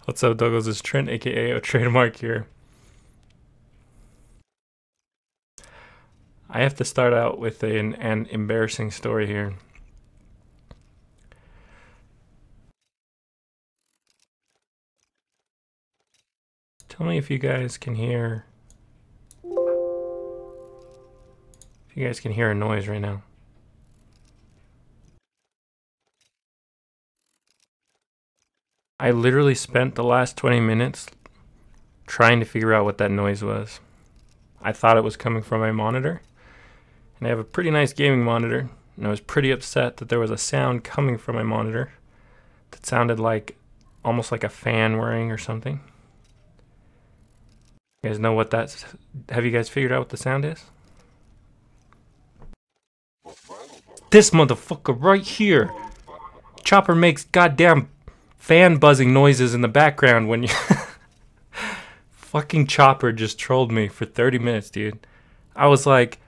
What's up, Tokos? It's Trent, aka TradeMark here. I have to start out with an embarrassing story here. Tell me if you guys can hear. If you guys can hear a noise right now. I literally spent the last 20 minutes trying to figure out what that noise was. I thought it was coming from my monitor, and I have a pretty nice gaming monitor, and I was pretty upset that there was a sound coming from my monitor that sounded like almost like a fan whirring or something. You guys know what that's... Have you guys figured out what the sound is? This motherfucker right here! Chopper makes goddamn fan buzzing noises in the background when you... Fucking Chopper just trolled me for 30 minutes, dude. I was like,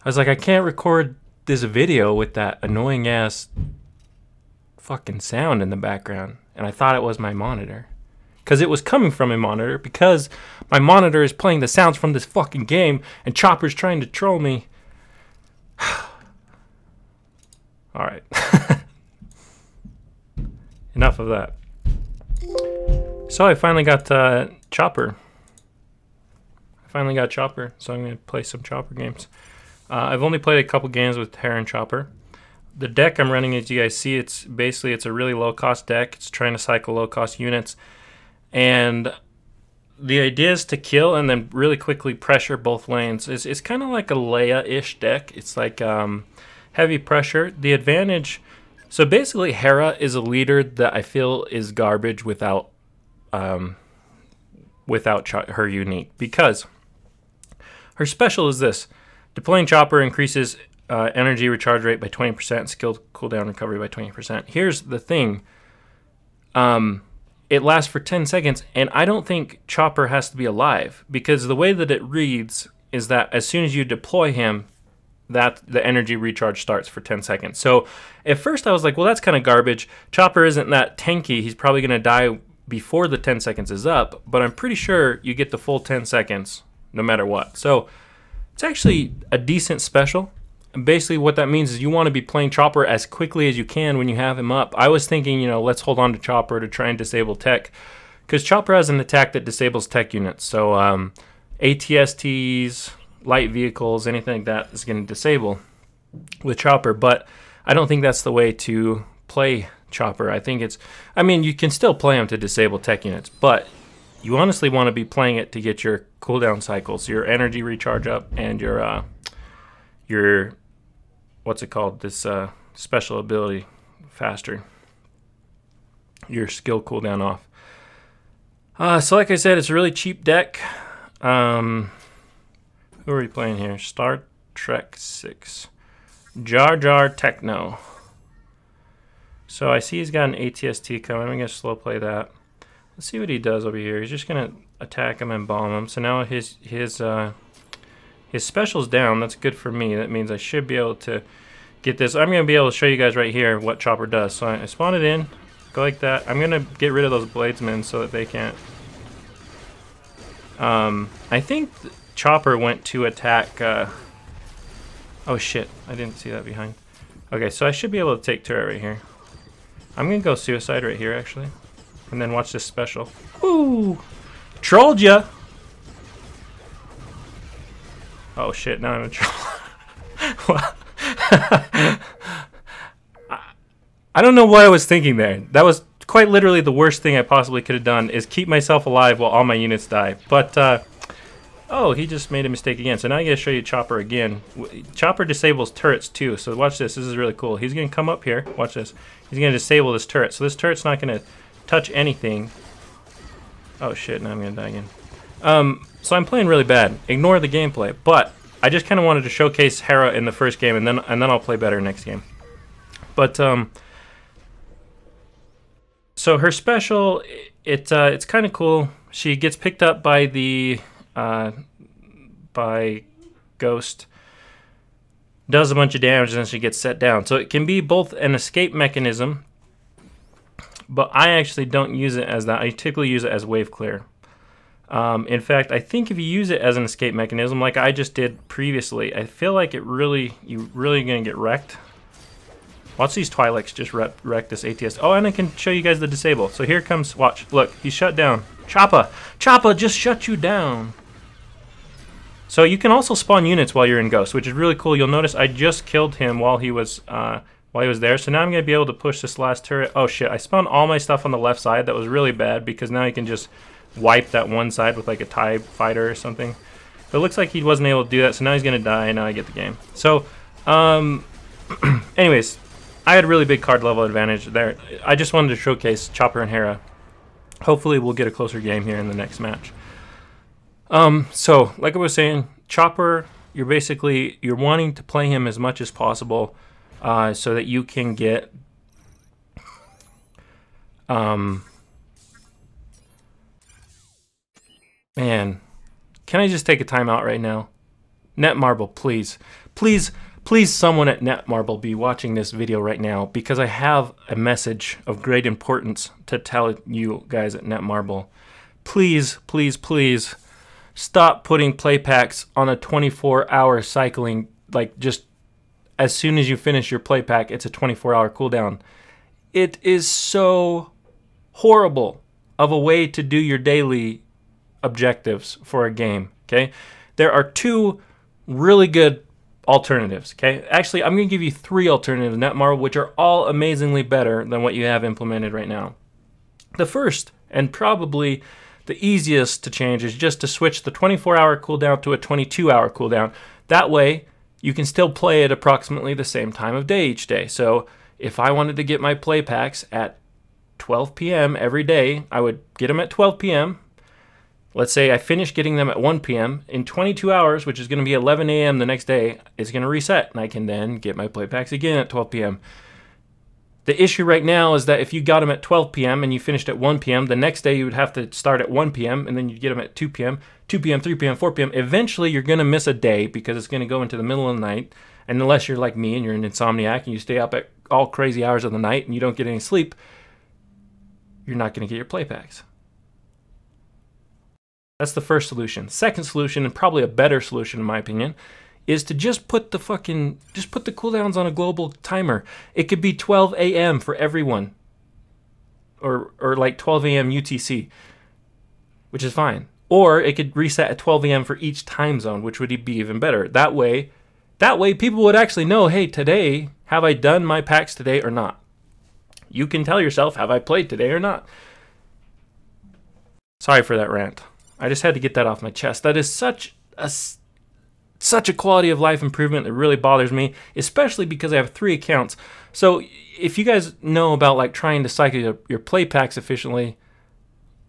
I can't record this video with that annoying ass fucking sound in the background. And I thought it was my monitor. Because it was coming from my monitor, because my monitor is playing the sounds from this fucking game, and Chopper's trying to troll me. Alright. Enough of that. So I finally got Chopper. So I'm going to play some Chopper games. I've only played a couple games with Hera and Chopper. The deck I'm running, as you guys see, it's a really low-cost deck. It's trying to cycle low-cost units. And the idea is to kill and then really quickly pressure both lanes. It's kind of like a Leia-ish deck. It's like heavy pressure. The advantage... So basically, Hera is a leader that I feel is garbage without her unique, because her special is this: deploying Chopper increases energy recharge rate by 20%, skill cooldown recovery by 20%. Here's the thing: it lasts for 10 seconds, and I don't think Chopper has to be alive, because the way that it reads is that as soon as you deploy him, that the energy recharge starts for 10 seconds. So at first I was like, well, that's kind of garbage. Chopper isn't that tanky. He's probably going to die before the 10 seconds is up, but I'm pretty sure you get the full 10 seconds no matter what. So it's actually a decent special. And basically what that means is you want to be playing Chopper as quickly as you can when you have him up. I was thinking, let's hold on to Chopper to try and disable tech, because Chopper has an attack that disables tech units. So ATSTs, light vehicles, anything like that is going to disable with Chopper, but I don't think that's the way to play Chopper. I think you can still play him to disable tech units, but you honestly want to be playing it to get your cooldown cycles, your energy recharge up, and your what's it called, this special ability faster, your skill cooldown off. So like I said, it's a really cheap deck. Who are we playing here? Star Trek 6. Jar Jar Techno. So I see he's got an ATST coming. I'm going to slow play that. Let's see what he does over here. He's just going to attack him and bomb him. So now his special's down. That's good for me. That means I should be able to get this. I'm going to be able to show you guys right here what Chopper does. So I spawn it in. Go like that. I'm going to get rid of those bladesmen so that they can't... I think... Chopper went to attack... Oh shit, I didn't see that behind. Okay, so I should be able to take turret right here. I'm gonna go suicide right here, actually. And then watch this special. Ooh! Trolled ya! Oh shit, now I'm in trouble. I don't know what I was thinking there. That was quite literally the worst thing I possibly could have done, is keep myself alive while all my units die. But, oh, he just made a mistake again. So now I gotta show you Chopper again. Chopper disables turrets too. So watch this. This is really cool. He's gonna come up here. Watch this. He's gonna disable this turret. So this turret's not gonna touch anything. Oh shit! Now I'm gonna die again. So I'm playing really bad. Ignore the gameplay. But I just kind of wanted to showcase Hera in the first game, and then I'll play better next game. But so her special, it's kind of cool. She gets picked up by the by Ghost, does a bunch of damage, and then she gets set down. So it can be both an escape mechanism but I actually don't use it as that. I typically use it as wave clear. In fact, I think if you use it as an escape mechanism like I just did previously, I feel like you're really gonna get wrecked. Watch these Twi'leks just wreck this ATS. Oh, and I can show you guys the disable. So here comes, watch, look, he's shut down. Chopper just shut you down. So you can also spawn units while you're in Ghost, which is really cool. You'll notice I just killed him while he was there. So now I'm gonna be able to push this last turret. Oh shit, I spawned all my stuff on the left side. That was really bad because now you can just wipe that one side with like a TIE fighter or something. But it looks like he wasn't able to do that, so now he's gonna die and now I get the game. So anyways, I had a really big card level advantage there. I just wanted to showcase Chopper and Hera. Hopefully we'll get a closer game here in the next match. So like I was saying, Chopper, you're wanting to play him as much as possible so that you can get man, can I just take a timeout right now? Netmarble, please. Please someone at Netmarble be watching this video right now because I have a message of great importance to tell you guys at Netmarble. Please stop putting play packs on a 24-hour cycling, like just as soon as you finish your play pack, it's a 24-hour cooldown. It is so horrible of a way to do your daily objectives for a game, okay? There are two really good alternatives, okay? Actually, I'm going to give you three alternatives in Netmarble, which are all amazingly better than what you have implemented right now. The first, and probably the easiest to change, is just to switch the 24-hour cooldown to a 22-hour cooldown. That way, you can still play at approximately the same time of day each day. So if I wanted to get my play packs at 12 p.m. every day, I would get them at 12 p.m. Let's say I finish getting them at 1 p.m. In 22 hours, which is going to be 11 a.m. the next day, it's going to reset, and I can then get my play packs again at 12 p.m. The issue right now is that if you got them at 12 p.m. and you finished at 1 p.m., the next day you would have to start at 1 p.m. and then you'd get them at 2 p.m., 2 p.m., 3 p.m., 4 p.m. Eventually, you're going to miss a day because it's going to go into the middle of the night. And unless you're like me and you're an insomniac and you stay up at all crazy hours of the night and you don't get any sleep, you're not going to get your play packs. That's the first solution. Second solution, and probably a better solution in my opinion, is to just put the cooldowns on a global timer. It could be 12 a.m. for everyone, or like 12 a.m. UTC, which is fine. Or it could reset at 12 a.m. for each time zone, which would be even better. That way people would actually know, hey, today, have I done my packs today or not? You can tell yourself, have I played today or not? Sorry for that rant. I just had to get that off my chest. That is such a quality of life improvement that really bothers me, especially because I have 3 accounts. So if you guys know about like trying to cycle your play packs efficiently,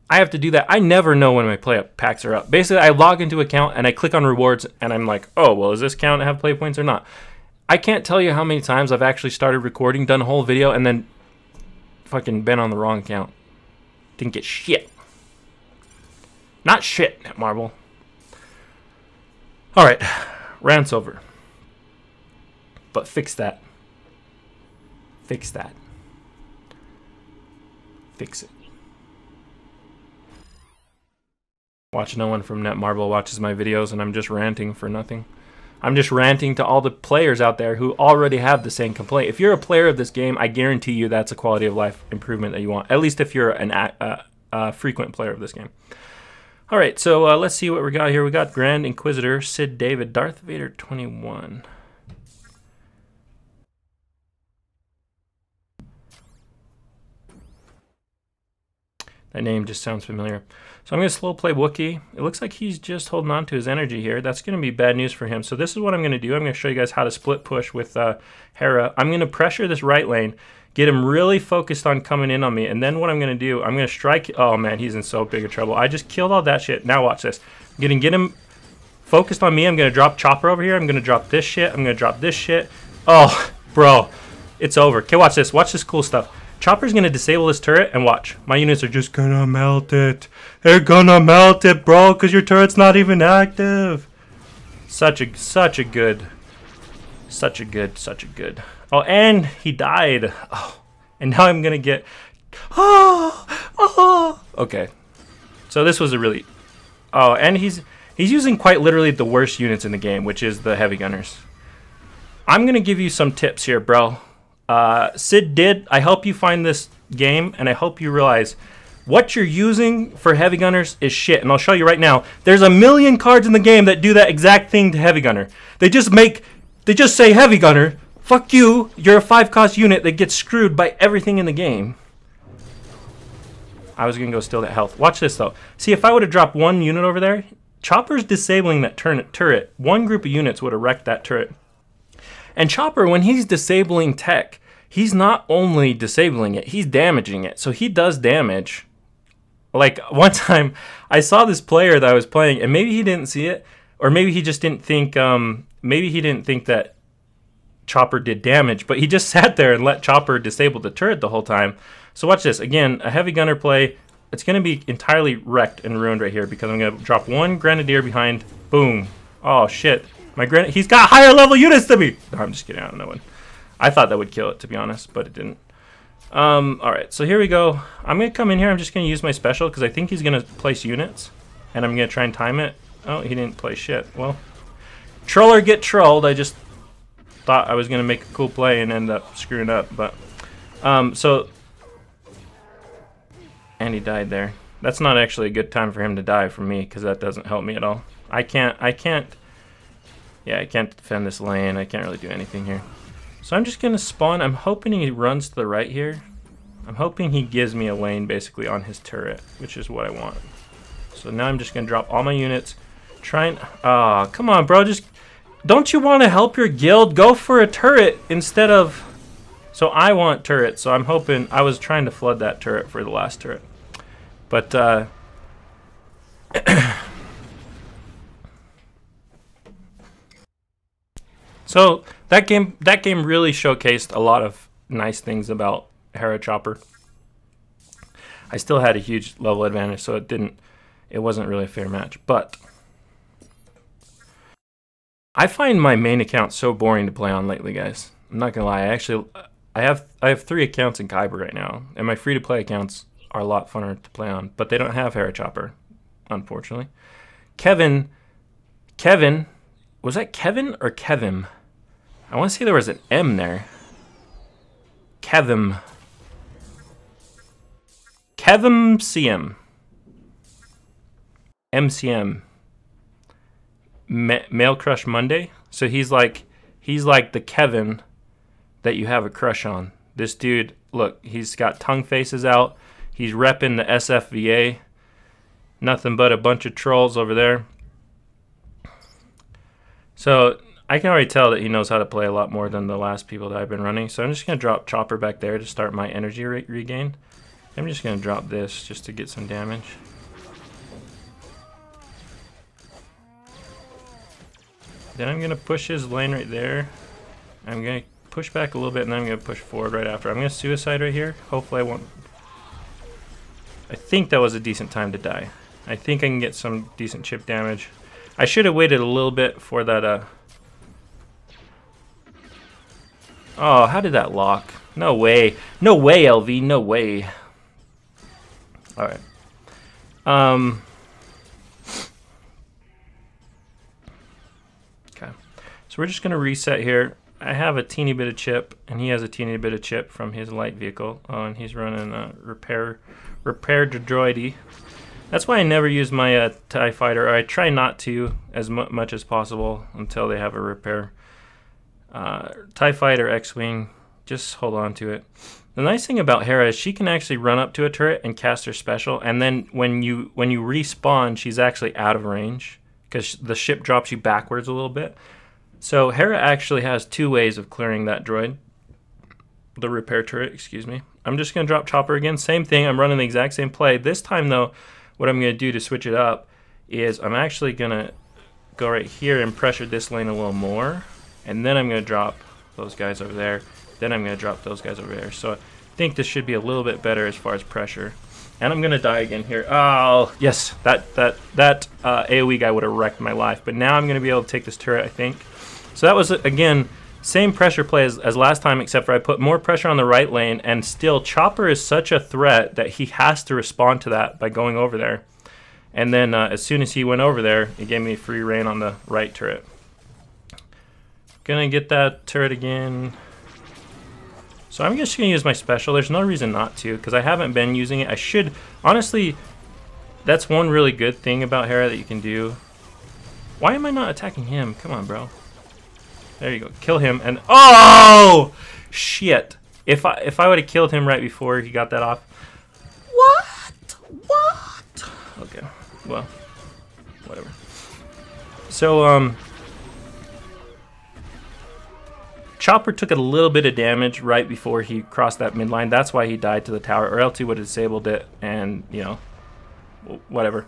I have to do that. I never know when my play packs are up. Basically, I log into an account and I click on rewards and I'm like, oh, well, does this count have play points or not? I can't tell you how many times I've actually started recording, done a whole video, and then fucking been on the wrong account. Didn't get shit. Not shit, Netmarble. Alright, rant's over. But fix that. Fix that. Fix it. Watch no one from Netmarble watches my videos and I'm just ranting for nothing. I'm just ranting to all the players out there who already have the same complaint. If you're a player of this game, I guarantee you that's a quality of life improvement that you want. At least if you're a frequent player of this game. Alright, so let's see what we got here. We got Grand Inquisitor, Sid David, Darth Vader 21. That name just sounds familiar. So I'm going to slow play Wookiee. It looks like he's just holding on to his energy here. That's going to be bad news for him. So this is what I'm going to do. I'm going to show you guys how to split push with Hera. I'm going to pressure this right lane, get him really focused on coming in on me, and then what I'm going to do, I'm going to strike. Oh man, he's in so big of trouble. I just killed all that shit. Now watch this. I'm going to get him focused on me. I'm going to drop Chopper over here. I'm going to drop this shit. I'm going to drop this shit. Oh, bro, it's over. Okay, watch this. Watch this cool stuff. Chopper's going to disable this turret, and watch. My units are just going to melt it. They're going to melt it, bro, because your turret's not even active. Such a good. Oh, and he died. Oh, and now I'm going to get Oh, oh. Okay. So this was a really... Oh, and he's using quite literally the worst units in the game, which is the heavy gunners. I'm going to give you some tips here, bro. Sid did. I hope you find this game, and I hope you realize what you're using for heavy gunners is shit. And I'll show you right now. There's a million cards in the game that do that exact thing to heavy gunner. They just say heavy gunner. Fuck you. You're a 5-cost unit that gets screwed by everything in the game. I was going to go steal that health. Watch this, though. See, if I would have dropped one unit over there, Chopper's disabling that turret. One group of units would have wrecked that turret. And Chopper, when he's disabling tech, he's not only disabling it, he's damaging it. So he does damage. Like, one time, I saw this player that I was playing, and maybe he didn't see it, or maybe he just didn't think, that Chopper did damage, but he just sat there and let Chopper disable the turret the whole time. So watch this. Again, a heavy gunner play. It's going to be entirely wrecked and ruined right here because I'm going to drop one Grenadier behind. Boom. Oh, shit. He's got higher level units than me. No, I'm just kidding. I don't know one. I thought that would kill it, to be honest, but it didn't. Alright, so here we go. I'm going to come in here. I'm just going to use my special because I think he's going to place units. And I'm going to try and time it. Oh, he didn't place shit. Well, troller get trolled. I just thought I was going to make a cool play and end up screwing up. But, and he died there. That's not actually a good time for him to die for me because that doesn't help me at all. I can't defend this lane. I can't really do anything here. So I'm just going to spawn. I'm hoping he runs to the right here. I'm hoping he gives me a lane basically on his turret, which is what I want. So now I'm just going to drop all my units. Come on, bro. Don't you want to help your guild? Go for a turret instead of... So I want turrets, so I'm hoping... I was trying to flood that turret for the last turret. But, so that game really showcased a lot of nice things about Hera Chopper. I still had a huge level advantage, so it wasn't really a fair match. But I find my main account so boring to play on lately, guys. I'm not gonna lie. I have 3 accounts in Kyber right now, and my free-to-play accounts are a lot funner to play on, but they don't have Hera Chopper, unfortunately. Kevin, was that Kevin or Kevim? I want to say there was an M there. Kevim CM. MCM. Male Crush Monday. So he's like the Kevin that you have a crush on. This dude, look, he's got tongue faces out. He's repping the SWFA. Nothing but a bunch of trolls over there. So I can already tell that he knows how to play a lot more than the last people that I've been running. So I'm just going to drop Chopper back there to start my energy regain. I'm just going to drop this just to get some damage. Then I'm going to push his lane right there. I'm going to push back a little bit and then I'm going to push forward right after. I'm going to suicide right here. Hopefully I won't. I think that was a decent time to die. I think I can get some decent chip damage. I should have waited a little bit for that. Oh, how did that lock? No way. No way, LV. No way. Alright. Okay. So we're just going to reset here. I have a teeny bit of chip, and he has a teeny bit of chip from his light vehicle. Oh, and he's running a repair droidy. That's why I never use my TIE fighter, or I try not to as much as possible until they have a repair. TIE fighter, X-Wing, just hold on to it. The nice thing about Hera is she can actually run up to a turret and cast her special, and then when you respawn, she's actually out of range because the ship drops you backwards a little bit. So Hera actually has 2 ways of clearing that droid. The repair turret, excuse me. I'm just going to drop Chopper again. Same thing. I'm running the exact same play. This time, though, what I'm going to do to switch it up is I'm actually going to go right here and pressure this lane a little more. And then I'm going to drop those guys over there. Then I'm going to drop those guys over there. So I think this should be a little bit better as far as pressure. And I'm going to die again here. Oh, yes. That AoE guy would have wrecked my life. But now I'm going to be able to take this turret, I think. So that was, again, Same pressure play as last time, except for I put more pressure on the right lane, and still Chopper is such a threat that he has to respond to that by going over there. And then as soon as he went over there, it gave me free reign on the right turret. Gonna get that turret again. So I'm just gonna use my special. There's no reason not to, because I haven't been using it. I should, honestly, that's one really good thing about Hera that you can do. Why am I not attacking him? Come on, bro. There you go. Kill him and oh shit! If I would have killed him right before he got that off. What? Okay. Well, whatever. So Chopper took a little bit of damage right before he crossed that midline. That's why he died to the tower, or else he would have disabled it, and you know, whatever.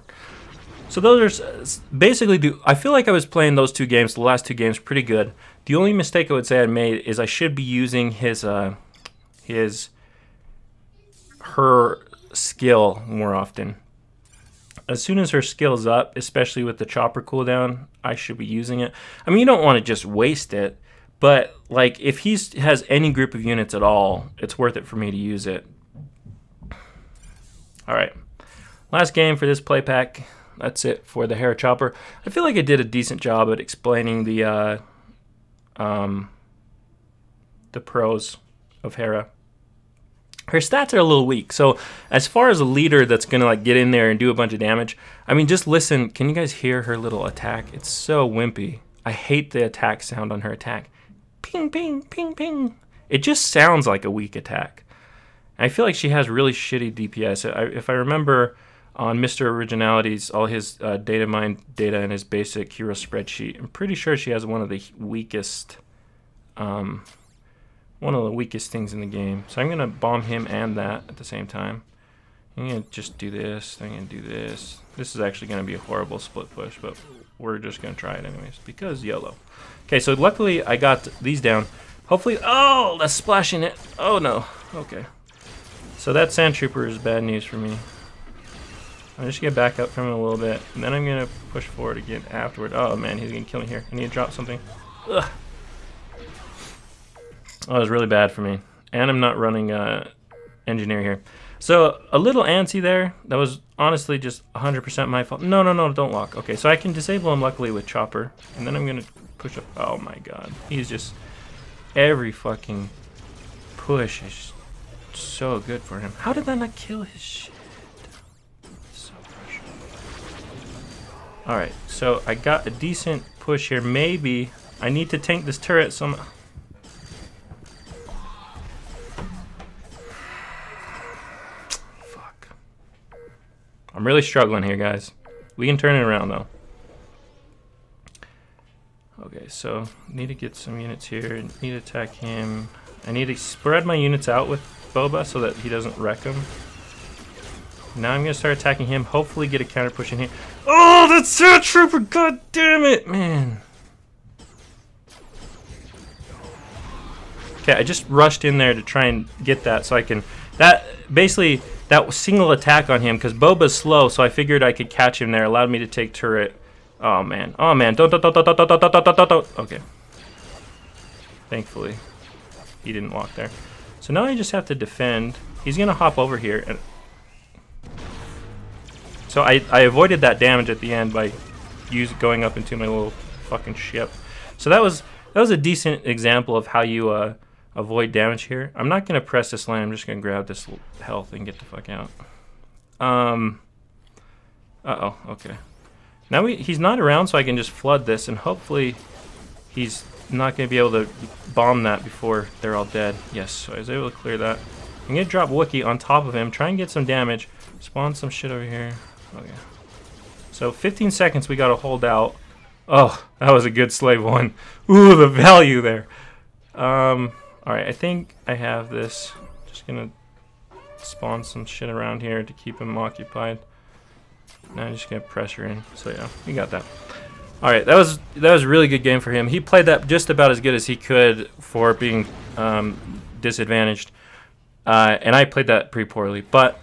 So those are basically I feel like I was playing those two games, the last two games, pretty good. The only mistake I would say I made is I should be using her skill more often. As soon as her skill's up, especially with the Chopper cooldown, I should be using it. I mean, you don't want to just waste it, but like if he has any group of units at all, it's worth it for me to use it. All right, last game for this play pack. That's it for the Hera Chopper. I feel like I did a decent job at explaining the pros of Hera. Her stats are a little weak, so as far as a leader that's gonna like get in there and do a bunch of damage, I mean, just listen. Can you guys hear her little attack? It's so wimpy. I hate the attack sound on her attack. Ping, ping, ping, ping. It just sounds like a weak attack. And I feel like she has really shitty DPS. If I remember on Mr. Originality's, all his data mine data in his basic hero spreadsheet, I'm pretty sure she has one of the weakest things in the game. So I'm gonna bomb him and that at the same time. I'm gonna just do this, I'm gonna do this. This is actually gonna be a horrible split push, but we're just gonna try it anyways, because YOLO. Okay, so luckily I got these down. Hopefully, oh, that's splashing it. Oh no, okay. So that Sand Trooper is bad news for me. I'm just gonna back up from him a little bit, and then I'm gonna push forward again afterward. Oh man, he's gonna kill me here. I need to drop something. Ugh. Oh, that was really bad for me. And I'm not running engineer here. So a little antsy there. That was honestly just 100% my fault. No, no, no, don't walk. Okay, so I can disable him luckily with Chopper, and then I'm gonna push up. Oh my god, he's just every fucking push is so good for him. How did that not kill his shit? Alright, so I got a decent push here. Maybe I need to tank this turret some. Fuck. I'm really struggling here, guys. We can turn it around though. Okay, so need to get some units here. Need to attack him. I need to spread my units out with Boba so that he doesn't wreck him. Now I'm gonna start attacking him. Hopefully get a counter push in here. Oh, that's Sand Trooper! God damn it, man! Okay, I just rushed in there to try and get that so I can. That basically that single attack on him because Boba's slow, so I figured I could catch him there. Allowed me to take turret. Oh man! Oh man! Don't! Okay. Thankfully, he didn't walk there. So now I just have to defend. He's gonna hop over here and. So I avoided that damage at the end by going up into my little fucking ship. So that was a decent example of how you avoid damage here. I'm not gonna press this lane. I'm just gonna grab this health and get the fuck out. Uh-oh. Okay. Now he's not around, so I can just flood this, and hopefully he's not gonna be able to bomb that before they're all dead. Yes. So I was able to clear that. I'm gonna drop Wookiee on top of him, try and get some damage. Spawn some shit over here. Okay. So 15 seconds we gotta hold out. Oh, that was a good slave one. Ooh, the value there. Alright, I think I have this. Just gonna spawn some shit around here to keep him occupied. Now I'm just gonna pressure in. So yeah, we got that. Alright, that was a really good game for him. He played that just about as good as he could for being disadvantaged. And I played that pretty poorly. But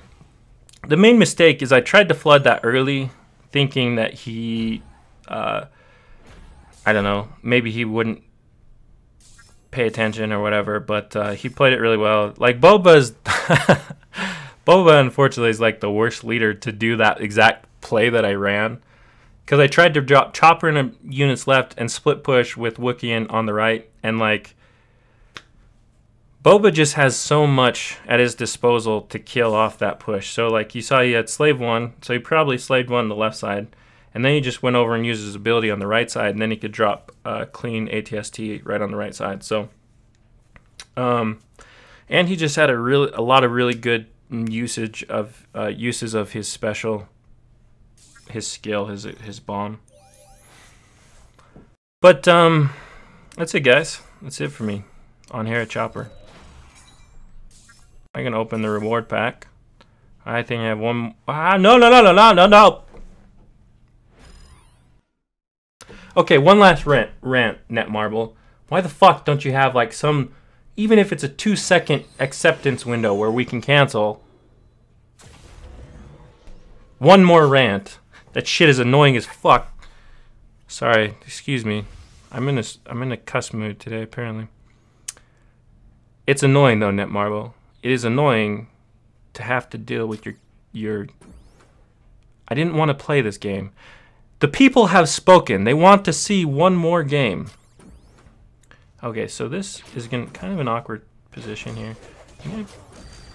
the main mistake is I tried to flood that early, thinking that he, I don't know, maybe he wouldn't pay attention or whatever, but he played it really well. Like Boba's Boba unfortunately is like the worst leader to do that exact play that I ran, because I tried to drop Chopper in units left and split push with Wookieean on the right, and like Boba just has so much at his disposal to kill off that push. So like you saw he had slave 1, so he probably slaved 1 on the left side, and then he just went over and used his ability on the right side, and then he could drop clean ATST right on the right side. So and he just had a lot of really good uses of his special, his skill, his bomb. But that's it, guys. That's it for me on Hera Chopper. I can open the reward pack. I think I have one. No. Okay, one last rant, Netmarble. Why the fuck don't you have like some, even if it's a 2-second acceptance window where we can cancel? One more rant. That shit is annoying as fuck. Sorry, excuse me. I'm in a cuss mood today apparently. It's annoying though, Netmarble. It is annoying to have to deal with your I didn't want to play this game. The people have spoken. They want to see one more game. Okay, so this is kind of an awkward position here.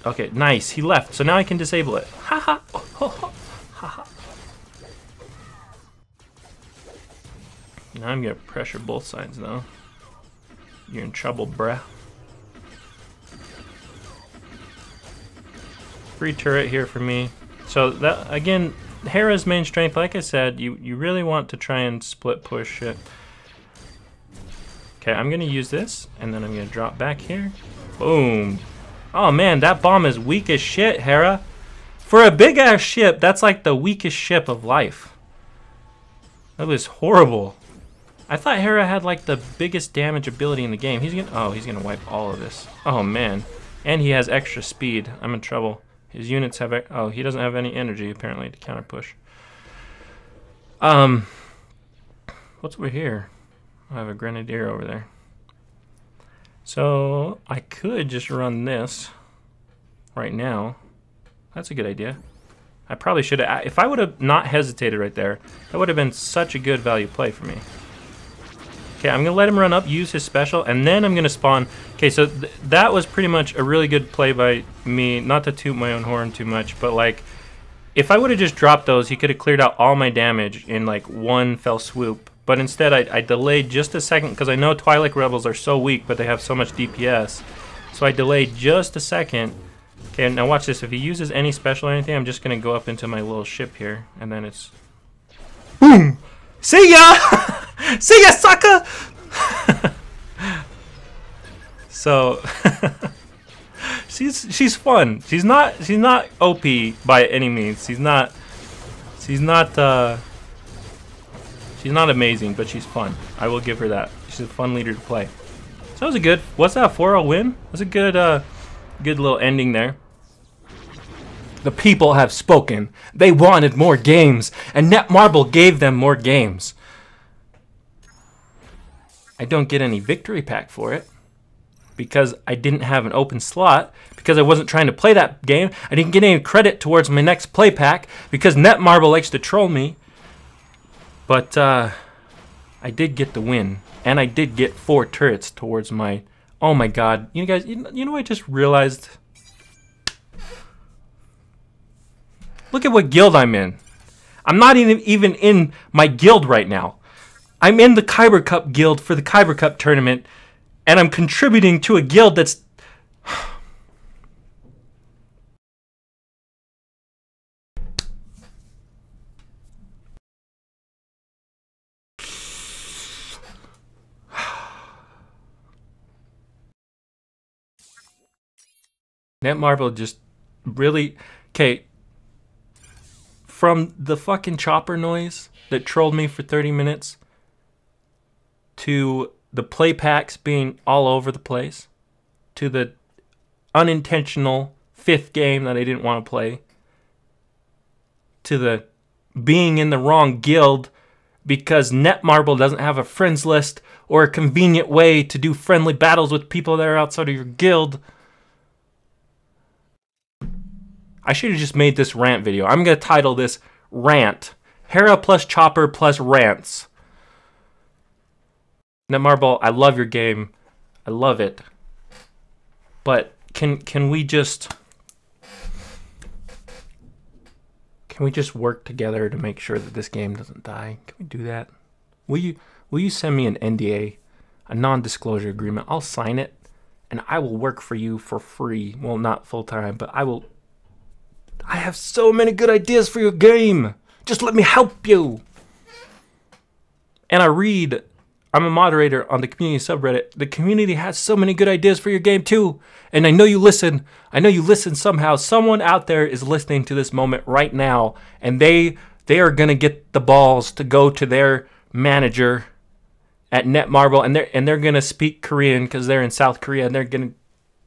Okay, nice. He left. So now I can disable it. Haha. Haha. Now I'm going to pressure both sides, though. You're in trouble, bruh. Free turret here for me. So that, again, Hera's main strength, like I said, you really want to try and split push shit. Okay, I'm gonna use this, and then I'm gonna drop back here. Boom. Oh man, that bomb is weak as shit, Hera. For a big ass ship, that's like the weakest ship of life. That was horrible. I thought Hera had like the biggest damage ability in the game. He's gonna wipe all of this. Oh man. And he has extra speed. I'm in trouble. His units have, oh, he doesn't have any energy apparently to counter push. What's over here? I have a grenadier over there. So I could just run this right now. That's a good idea. I probably should have, if I would have not hesitated right there, that would have been such a good value play for me. Okay, I'm gonna let him run up, use his special, and then I'm gonna spawn. Okay, so that was pretty much a really good play by me. Not to toot my own horn too much, but like, if I would have just dropped those, he could have cleared out all my damage in like one fell swoop. But instead, I delayed just a second because I know Twi'lek Rebels are so weak, but they have so much DPS. So I delayed just a second. Okay, now watch this. If he uses any special or anything, I'm just gonna go up into my little ship here, and then it's boom. See ya! See ya, sucker! So she's fun. She's not OP by any means. She's not amazing, but she's fun. I will give her that. She's a fun leader to play. So that was a good, what's that, 4-0 win? It was a good good little ending there. The people have spoken. They wanted more games, and Netmarble gave them more games. I don't get any victory pack for it because I didn't have an open slot, because I wasn't trying to play that game. I didn't get any credit towards my next play pack because Netmarble likes to troll me. But I did get the win, and I did get 4 turrets towards my, oh my god. You guys, you know I just realized? Look at what guild I'm in. I'm not even in my guild right now. I'm in the Kyber Cup guild for the Kyber Cup tournament, and I'm contributing to a guild that's... Netmarble just really... Okay, from the fucking chopper noise that trolled me for 30 minutes to the play packs being all over the place, to the unintentional 5th game that I didn't want to play, to the being in the wrong guild because Netmarble doesn't have a friends list or a convenient way to do friendly battles with people that are outside of your guild. I should have just made this rant video. I'm going to title this Rant. Hera plus Chopper plus rants. Netmarble, I love your game. I love it. But can we just work together to make sure that this game doesn't die? Can we do that? Will you send me an NDA, a non-disclosure agreement? I'll sign it, and I will work for you for free. Well, not full time, but I will. I have so many good ideas for your game. Just let me help you. And I'm a moderator on the community subreddit. The community has so many good ideas for your game too. And I know you listen. I know you listen somehow. Someone out there is listening to this moment right now, and they are gonna get the balls to go to their manager at Netmarble, and they're gonna speak Korean because they're in South Korea, and they're gonna,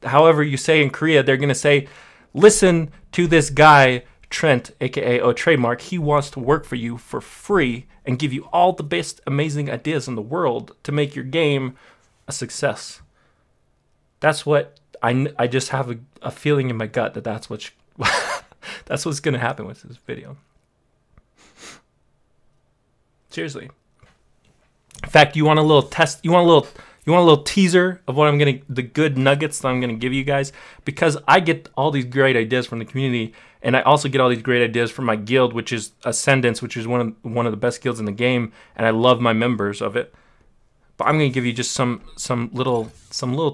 however you say in Korea, they're gonna say, listen to this guy Trent, aka TradeMark. He wants to work for you for free and give you all the best amazing ideas in the world to make your game a success. That's what I just have a feeling in my gut that that's what's going to happen with this video. Seriously. In fact, you want a little test, you want a little teaser of what the good nuggets that I'm gonna give you guys, because I get all these great ideas from the community, and I also get all these great ideas from my guild, which is Ascendance, which is one of the best guilds in the game, and I love my members of it. But I'm gonna give you just some little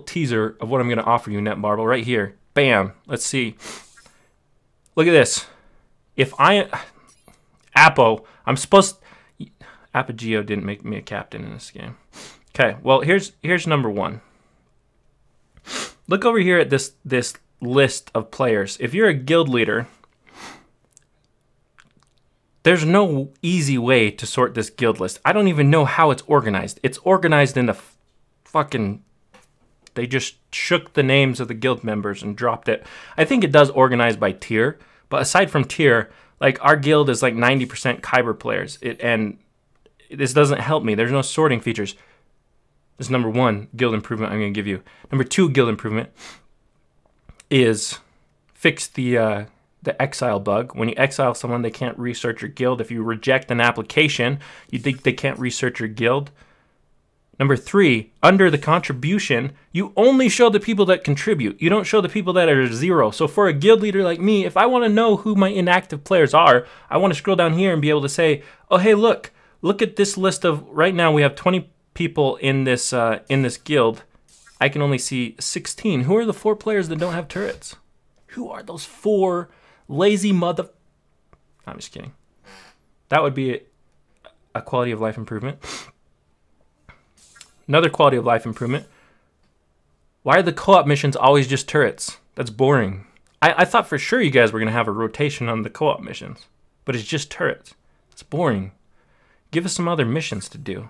teaser of what I'm gonna offer you, Netmarble, right here. Bam. Let's see. Look at this. If Apogeo didn't make me a captain in this game. Okay, well, here's number one. Look over here at this list of players. If you're a guild leader, there's no easy way to sort this guild list. I don't even know how it's organized. It's organized in the fucking... They just shook the names of the guild members and dropped it. I think it does organize by tier, but aside from tier, like our guild is like 90% Kyber players. And this doesn't help me. There's no sorting features. This is number one guild improvement I'm going to give you. Number two guild improvement is fix the exile bug. When you exile someone, they can't research your guild. If you reject an application, you think they can't research your guild. Number three, under the contribution, you only show the people that contribute. You don't show the people that are zero. So for a guild leader like me, if I want to know who my inactive players are, I want to scroll down here and be able to say, oh, hey, look at this list of, right now we have 20 people in this guild. I can only see 16. Who are the 4 players that don't have turrets? Who are those 4 lazy mother... I'm just kidding. That would be a quality of life improvement. Another quality of life improvement. Why are the co-op missions always just turrets? That's boring. I thought for sure you guys were going to have a rotation on the co-op missions, but it's just turrets. It's boring. Give us some other missions to do.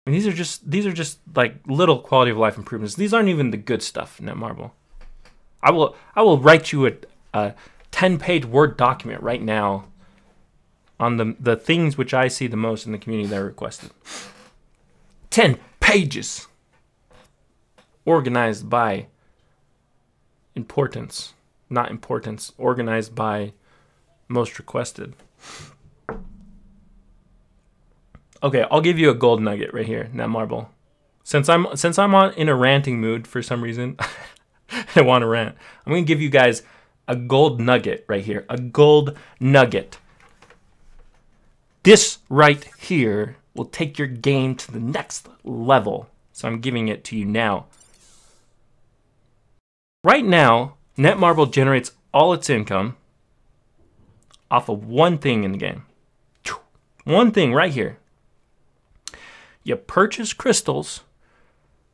And these are just like little quality of life improvements. These aren't even the good stuff, Netmarble. I will write you a 10-page Word document right now on the things which I see the most in the community that are requested. 10 pages. Organized by importance, not importance. Organized by most requested. Okay, I'll give you a gold nugget right here, Netmarble. Since I'm in a ranting mood for some reason, I want to rant. I'm gonna give you guys a gold nugget right here. A gold nugget. This right here will take your game to the next level. So I'm giving it to you now. Right now, Netmarble generates all its income off of one thing in the game. One thing right here. You purchase crystals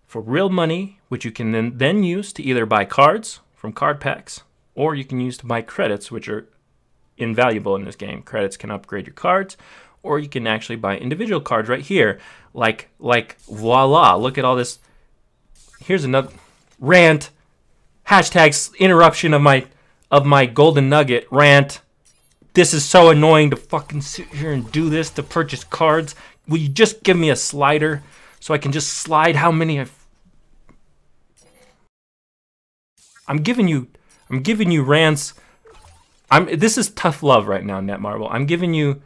for real money, which you can then use to either buy cards from card packs, or you can use to buy credits, which are invaluable in this game. Credits can upgrade your cards, or you can actually buy individual cards right here. Like voila, look at all this. Here's another rant. Hashtags interruption of my golden nugget rant. This is so annoying to fucking sit here and do this to purchase cards. Will you just give me a slider so I can just slide how many I'm giving you rants. This is tough love right now, Netmarble. I'm giving you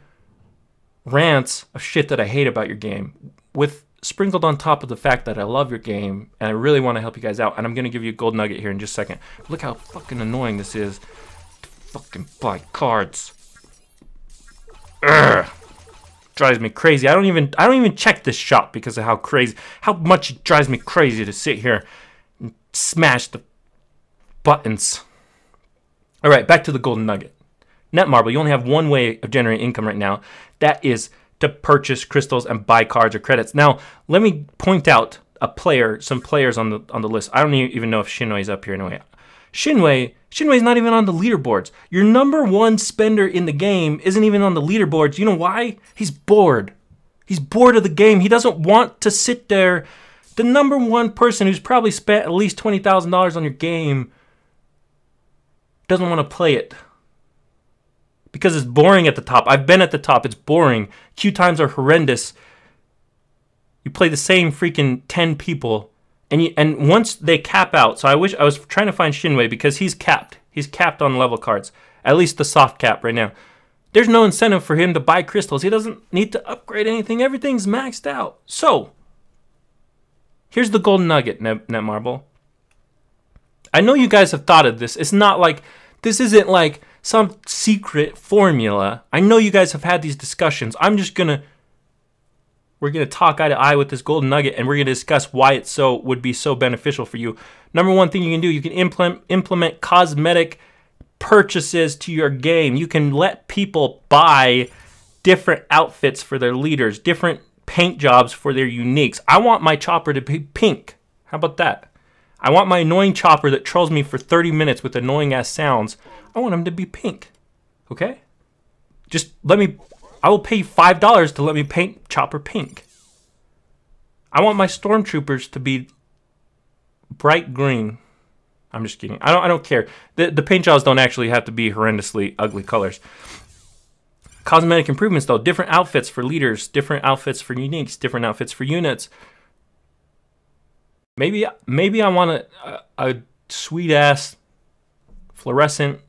rants of shit that I hate about your game, with sprinkled on top of the fact that I love your game and I really want to help you guys out. And I'm gonna give you a gold nugget here in just a second. Look how fucking annoying this is to fucking buy cards. Ugh. Drives me crazy. I don't even check this shop because of how much it drives me crazy to sit here and smash the buttons. All right, back to the golden nugget. Netmarble, you only have one way of generating income right now. That is to purchase crystals and buy cards or credits. Now, let me point out some players on the list. I don't even know if Shinwei's up here anyway. Shinwei's not even on the leaderboards. Your #1 spender in the game isn't even on the leaderboards. You know why? He's bored. He's bored of the game. He doesn't want to sit there. The #1 person who's probably spent at least $20,000 on your game doesn't want to play it because it's boring at the top. I've been at the top. It's boring. Queue times are horrendous. You play the same freaking 10 people, and once they cap out. So I was trying to find Shinwei because he's capped. He's capped on level cards, at least the soft cap right now. There's no incentive for him to buy crystals. He doesn't need to upgrade anything. Everything's maxed out. So here's the golden nugget, Netmarble. I know you guys have thought of this. It's not like, this isn't like some secret formula. I know you guys have had these discussions. We're gonna talk eye to eye with this golden nugget, and we're gonna discuss why it would be so beneficial for you. #1 thing you can do, you can implement cosmetic purchases to your game. You can let people buy different outfits for their leaders, different paint jobs for their uniques. I want my chopper to be pink. How about that? I want my annoying chopper that trolls me for 30 minutes with annoying ass sounds. I want him to be pink. Okay? Just I will pay you $5 to let me paint Chopper pink. I want my stormtroopers to be bright green. I'm just kidding. I don't care. The paint jobs don't actually have to be horrendously ugly colors. Cosmetic improvements though, different outfits for leaders, different outfits for uniques, different outfits for units. Maybe I want a sweet ass fluorescent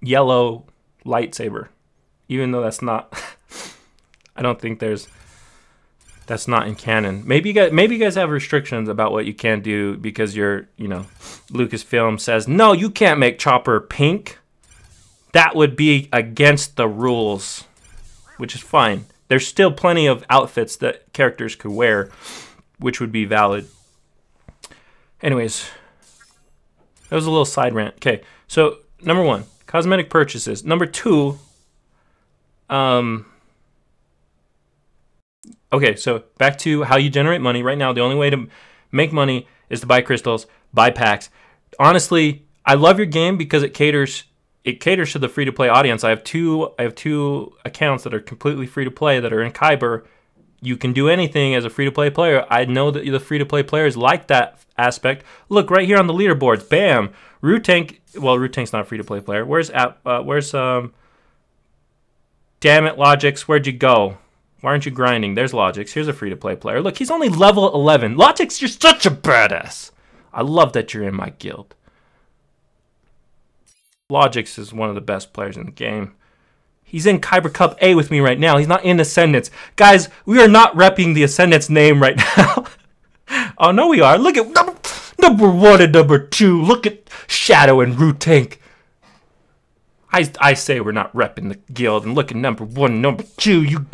yellow lightsaber. Even though that's not, I don't think that's not in canon. Maybe you guys have restrictions about what you can do because Lucasfilm says, no, you can't make Chopper pink. That would be against the rules, which is fine. There's still plenty of outfits that characters could wear, which would be valid. Anyways, that was a little side rant. Okay, so #1, cosmetic purchases. #2, okay, so back to how you generate money. Right now, the only way to make money is to buy crystals, buy packs. Honestly, I love your game because it caters to the free-to-play audience. I have two accounts that are completely free-to-play that are in Kyber. You can do anything as a free-to-play player. I know that the free-to-play players like that aspect. Look, right here on the leaderboards, bam! Tank. Well, Tank's not a free-to-play player. Where's damn it, Logix, where'd you go? Why aren't you grinding? There's Logix. Here's a free-to-play player. Look, he's only level 11. Logix, you're such a badass. I love that you're in my guild. Logix is one of the best players in the game. He's in Kyber Cup A with me right now. He's not in Ascendance. Guys, we are not repping the Ascendance name right now. Oh, no, we are. Look at #1 and #2. Look at Shadow and Tank. I say we're not repping the guild, and look at #1 and #2. You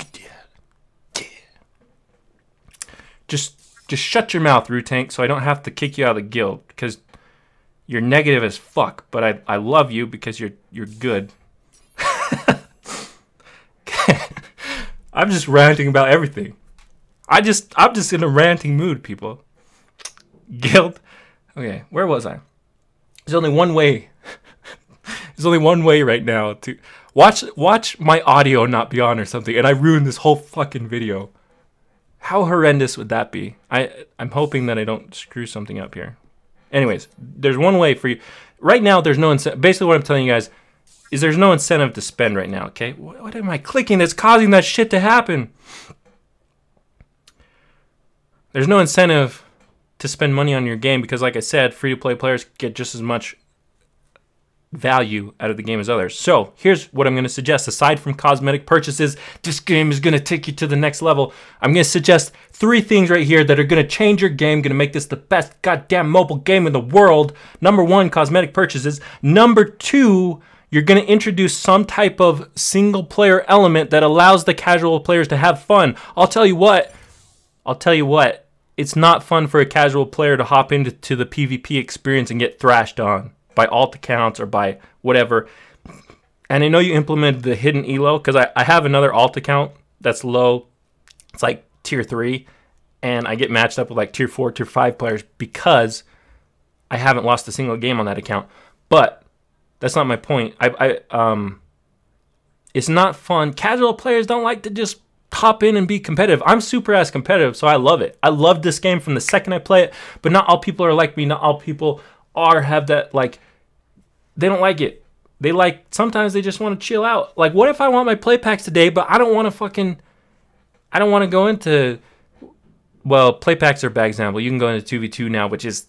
just shut your mouth, Tank, so I don't have to kick you out of the guild because you're negative as fuck. But I love you because you're good. I'm just ranting about everything. I'm just in a ranting mood, people. Guild. Okay, where was I? There's only one way. There's only one way right now to watch my audio not be on or something, and I ruined this whole fucking video. How horrendous would that be? I'm hoping that I don't screw something up here. Anyways, there's one way for you. Right now, there's no incentive. Basically, what I'm telling you guys, is there's no incentive to spend right now, okay? What am I clicking that's causing that shit to happen? There's no incentive to spend money on your game because, like I said, free-to-play players get just as much value out of the game as others. So here's what I'm going to suggest. Aside from cosmetic purchases, this game is going to take you to the next level. I'm going to suggest 3 things right here that are going to change your game, going to make this the best goddamn mobile game in the world. Number 1, cosmetic purchases. Number 2, you're going to introduce some type of single player element that allows the casual players to have fun. I'll tell you what, it's not fun for a casual player to hop into the PvP experience and get thrashed on by alt accounts or by whatever. And I know you implemented the hidden elo because I have another alt account that's low. It's like tier 3, and I get matched up with like tier 4, tier 5 players because I haven't lost a single game on that account. But that's not my point. It's not fun. Casual players don't like to just hop in and be competitive. I'm super ass competitive, so I love it. I love this game from the second I play it, but not all people are like me. Not all people have that, like, they don't like it. They like, sometimes they just want to chill out. Like, what if I want my play packs today, but I don't want to go into, well, play packs are a bad example. You can go into 2v2 now, which is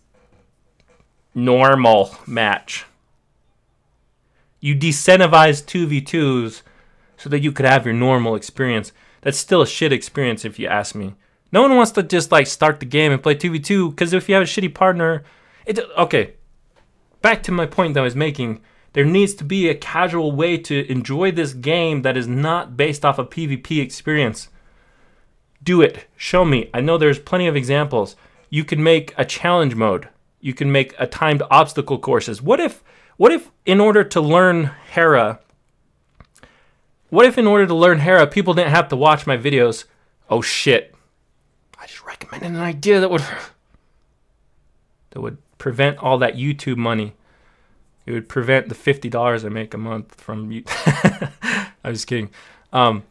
normal match. You decentivize 2v2s so that you could have your normal experience. That's still a shit experience if you ask me. No one wants to just like start the game and play 2v2 because if you have a shitty partner, okay, back to my point that I was making. There needs to be a casual way to enjoy this game that is not based off a PvP experience. Do it. Show me. I know there's plenty of examples. You can make a challenge mode. You can make a timed obstacle courses. What if in order to learn Hera, people didn't have to watch my videos? Oh shit. I just recommended an idea that would prevent all that YouTube money. It would prevent the $50 I make a month from you. I'm just kidding. I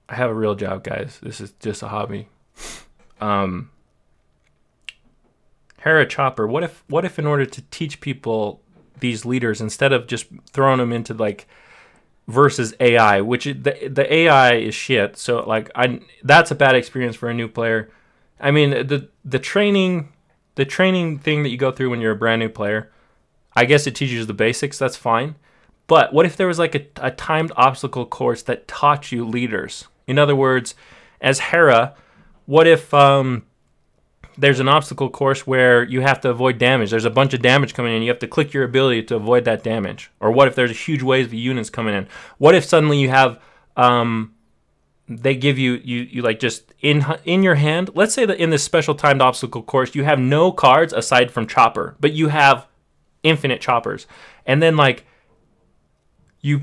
have a real job, guys. This is just a hobby. Hera Chopper. What if in order to teach people these leaders, instead of just throwing them into like versus AI, which the AI is shit. So like that's a bad experience for a new player. I mean, the training thing that you go through when you're a brand new player, I guess it teaches you the basics. That's fine. But what if there was like a timed obstacle course that taught you leaders? In other words, as Hera, what if there's an obstacle course where you have to avoid damage? There's a bunch of damage coming in. You have to click your ability to avoid that damage. Or what if there's a huge wave of units coming in? What if suddenly you have they give you like just in your hand. Let's say that in this special timed obstacle course you have no cards aside from Chopper, but you have infinite choppers, and then like you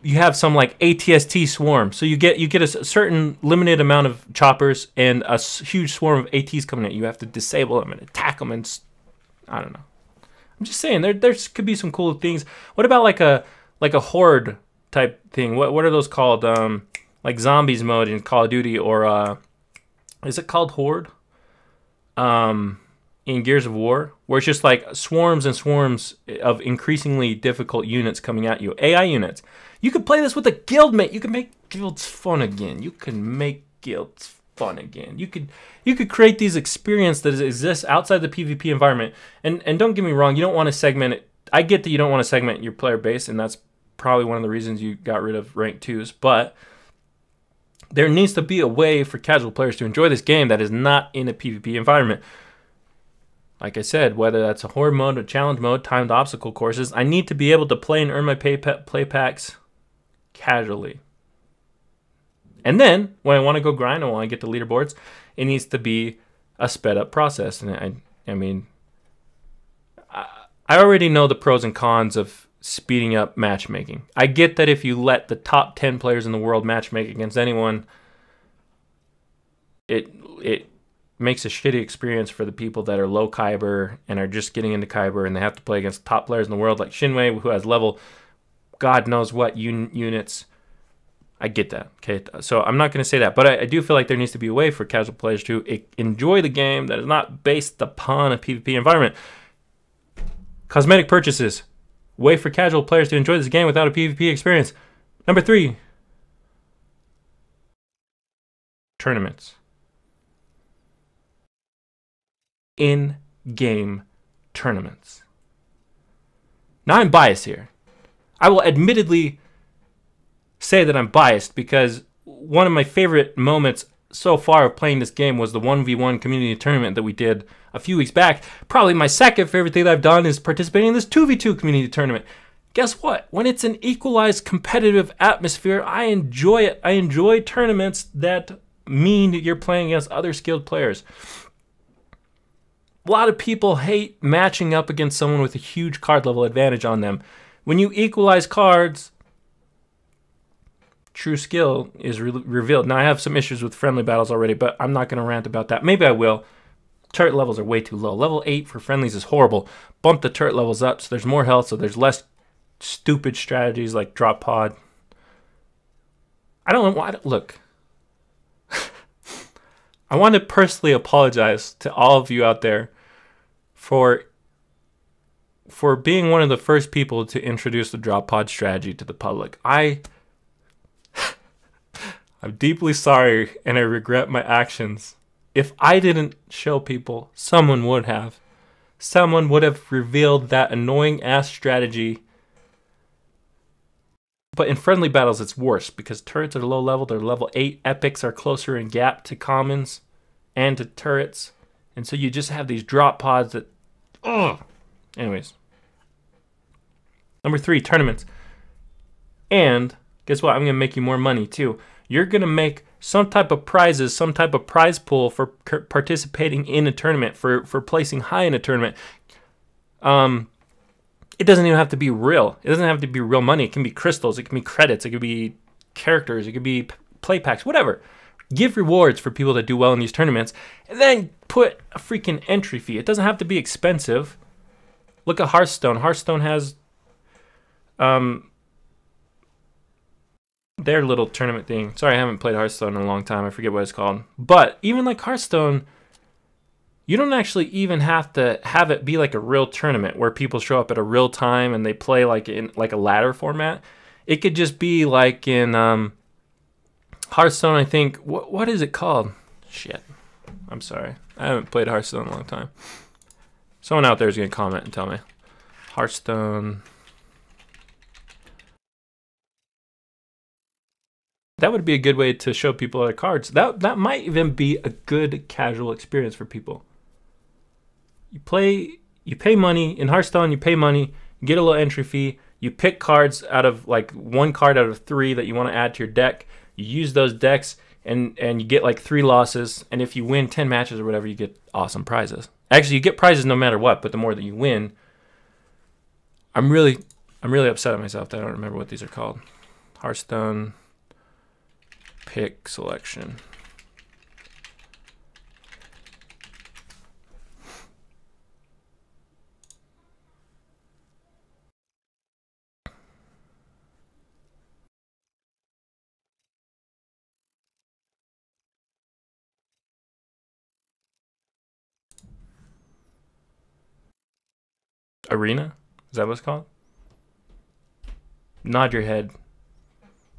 have some like ATST swarm. So you get a certain limited amount of choppers and a huge swarm of ATs coming in. You have to disable them and attack them, and I don't know. I'm just saying there could be some cool things. What about like a horde type thing? What are those called? Like zombies mode in Call of Duty, or is it called Horde? In Gears of War, where it's just like swarms and swarms of increasingly difficult units coming at you. AI units. You could play this with a guild mate. You can make guilds fun again. You could create these experiences that exist outside the PvP environment. And don't get me wrong, you don't want to segment it. I get that you don't want to segment your player base, and that's probably one of the reasons you got rid of rank 2s, but there needs to be a way for casual players to enjoy this game that is not in a PvP environment. Like I said, whether that's a horde mode, a challenge mode, timed obstacle courses, I need to be able to play and earn my play packs casually. And then, when I want to go grind, I want to get the leaderboards, it needs to be a sped up process. And I mean, I already know the pros and cons of speeding up matchmaking. I get that if you let the top 10 players in the world matchmake against anyone, it makes a shitty experience for the people that are low Kyber and are just getting into Kyber, and they have to play against top players in the world like Shinwei, who has level God knows what units. I get that. Okay, so I'm not going to say that, but I do feel like there needs to be a way for casual players to enjoy the game that is not based upon a PvP environment. Cosmetic purchases. way for casual players to enjoy this game without a PvP experience. Number 3, tournaments. In-game tournaments. Now I'm biased here. I will admittedly say that I'm biased because one of my favorite moments so far of playing this game was the 1v1 community tournament that we did a few weeks back. Probably my second favorite thing that I've done is participating in this 2v2 community tournament. Guess what? When it's an equalized competitive atmosphere, I enjoy it. I enjoy tournaments that mean that you're playing against other skilled players. A lot of people hate matching up against someone with a huge card level advantage on them. When you equalize cards, true skill is revealed. Now, I have some issues with friendly battles already, but I'm not going to rant about that. Maybe I will. Turret levels are way too low. Level 8 for friendlies is horrible. Bump the turret levels up so there's more health, so there's less stupid strategies like drop pod. I don't know why. Look. I want to personally apologize to all of you out there for being one of the first people to introduce the drop pod strategy to the public. I'm deeply sorry and I regret my actions. If I didn't show people, someone would have. Someone would have revealed that annoying ass strategy. But in friendly battles, it's worse because turrets are low level. They're level 8. Epics are closer in gap to commons and to turrets. And so you just have these drop pods that... Ugh. Anyways. Number 3, tournaments. And guess what? I'm going to make you more money too. You're going to make some type of prizes, some type of prize pool for participating in a tournament, for placing high in a tournament. It doesn't even have to be real. It doesn't have to be real money. It can be crystals. It can be credits. It could be characters. It could be play packs, whatever. Give rewards for people that do well in these tournaments, and then put a freaking entry fee. It doesn't have to be expensive. Look at Hearthstone. Hearthstone has their little tournament thing. Sorry, I haven't played Hearthstone in a long time. I forget what it's called. But even like Hearthstone, you don't actually even have to have it be like a real tournament where people show up at a real time and they play like in like a ladder format. It could just be like in Hearthstone, I think. What is it called? Shit. I'm sorry. I haven't played Hearthstone in a long time. Someone out there is going to comment and tell me. Hearthstone. That would be a good way to show people other cards. That might even be a good casual experience for people. You pay money. In Hearthstone, you pay money, you get a little entry fee, you pick cards out of like 1 card out of 3 that you want to add to your deck. You use those decks and you get like 3 losses, and if you win 10 matches or whatever, you get awesome prizes. Actually, you get prizes no matter what, but the more that you win. I'm really upset at myself that I don't remember what these are called. Hearthstone pick selection. Arena? Is that what it's called? Nod your head.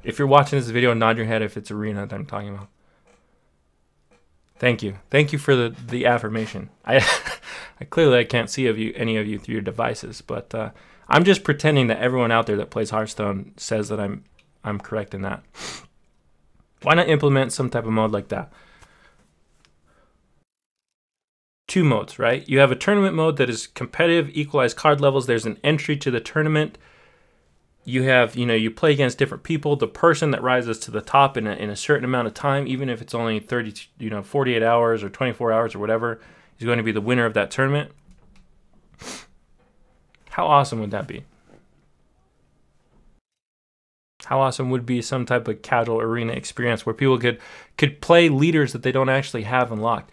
If you're watching this video, nod your head if it's Arena that I'm talking about. Thank you. Thank you for the affirmation. I clearly I can't see any of you through your devices, but I'm just pretending that everyone out there that plays Hearthstone says that I'm correct in that. Why not implement some type of mode like that? 2 modes, right? You have a tournament mode that is competitive, equalized card levels. There's an entry to the tournament. You have, you play against different people. The person that rises to the top in a certain amount of time, even if it's only 48 hours or 24 hours or whatever, is going to be the winner of that tournament. How awesome would that be? How awesome would be some type of casual arena experience where people could play leaders that they don't actually have unlocked.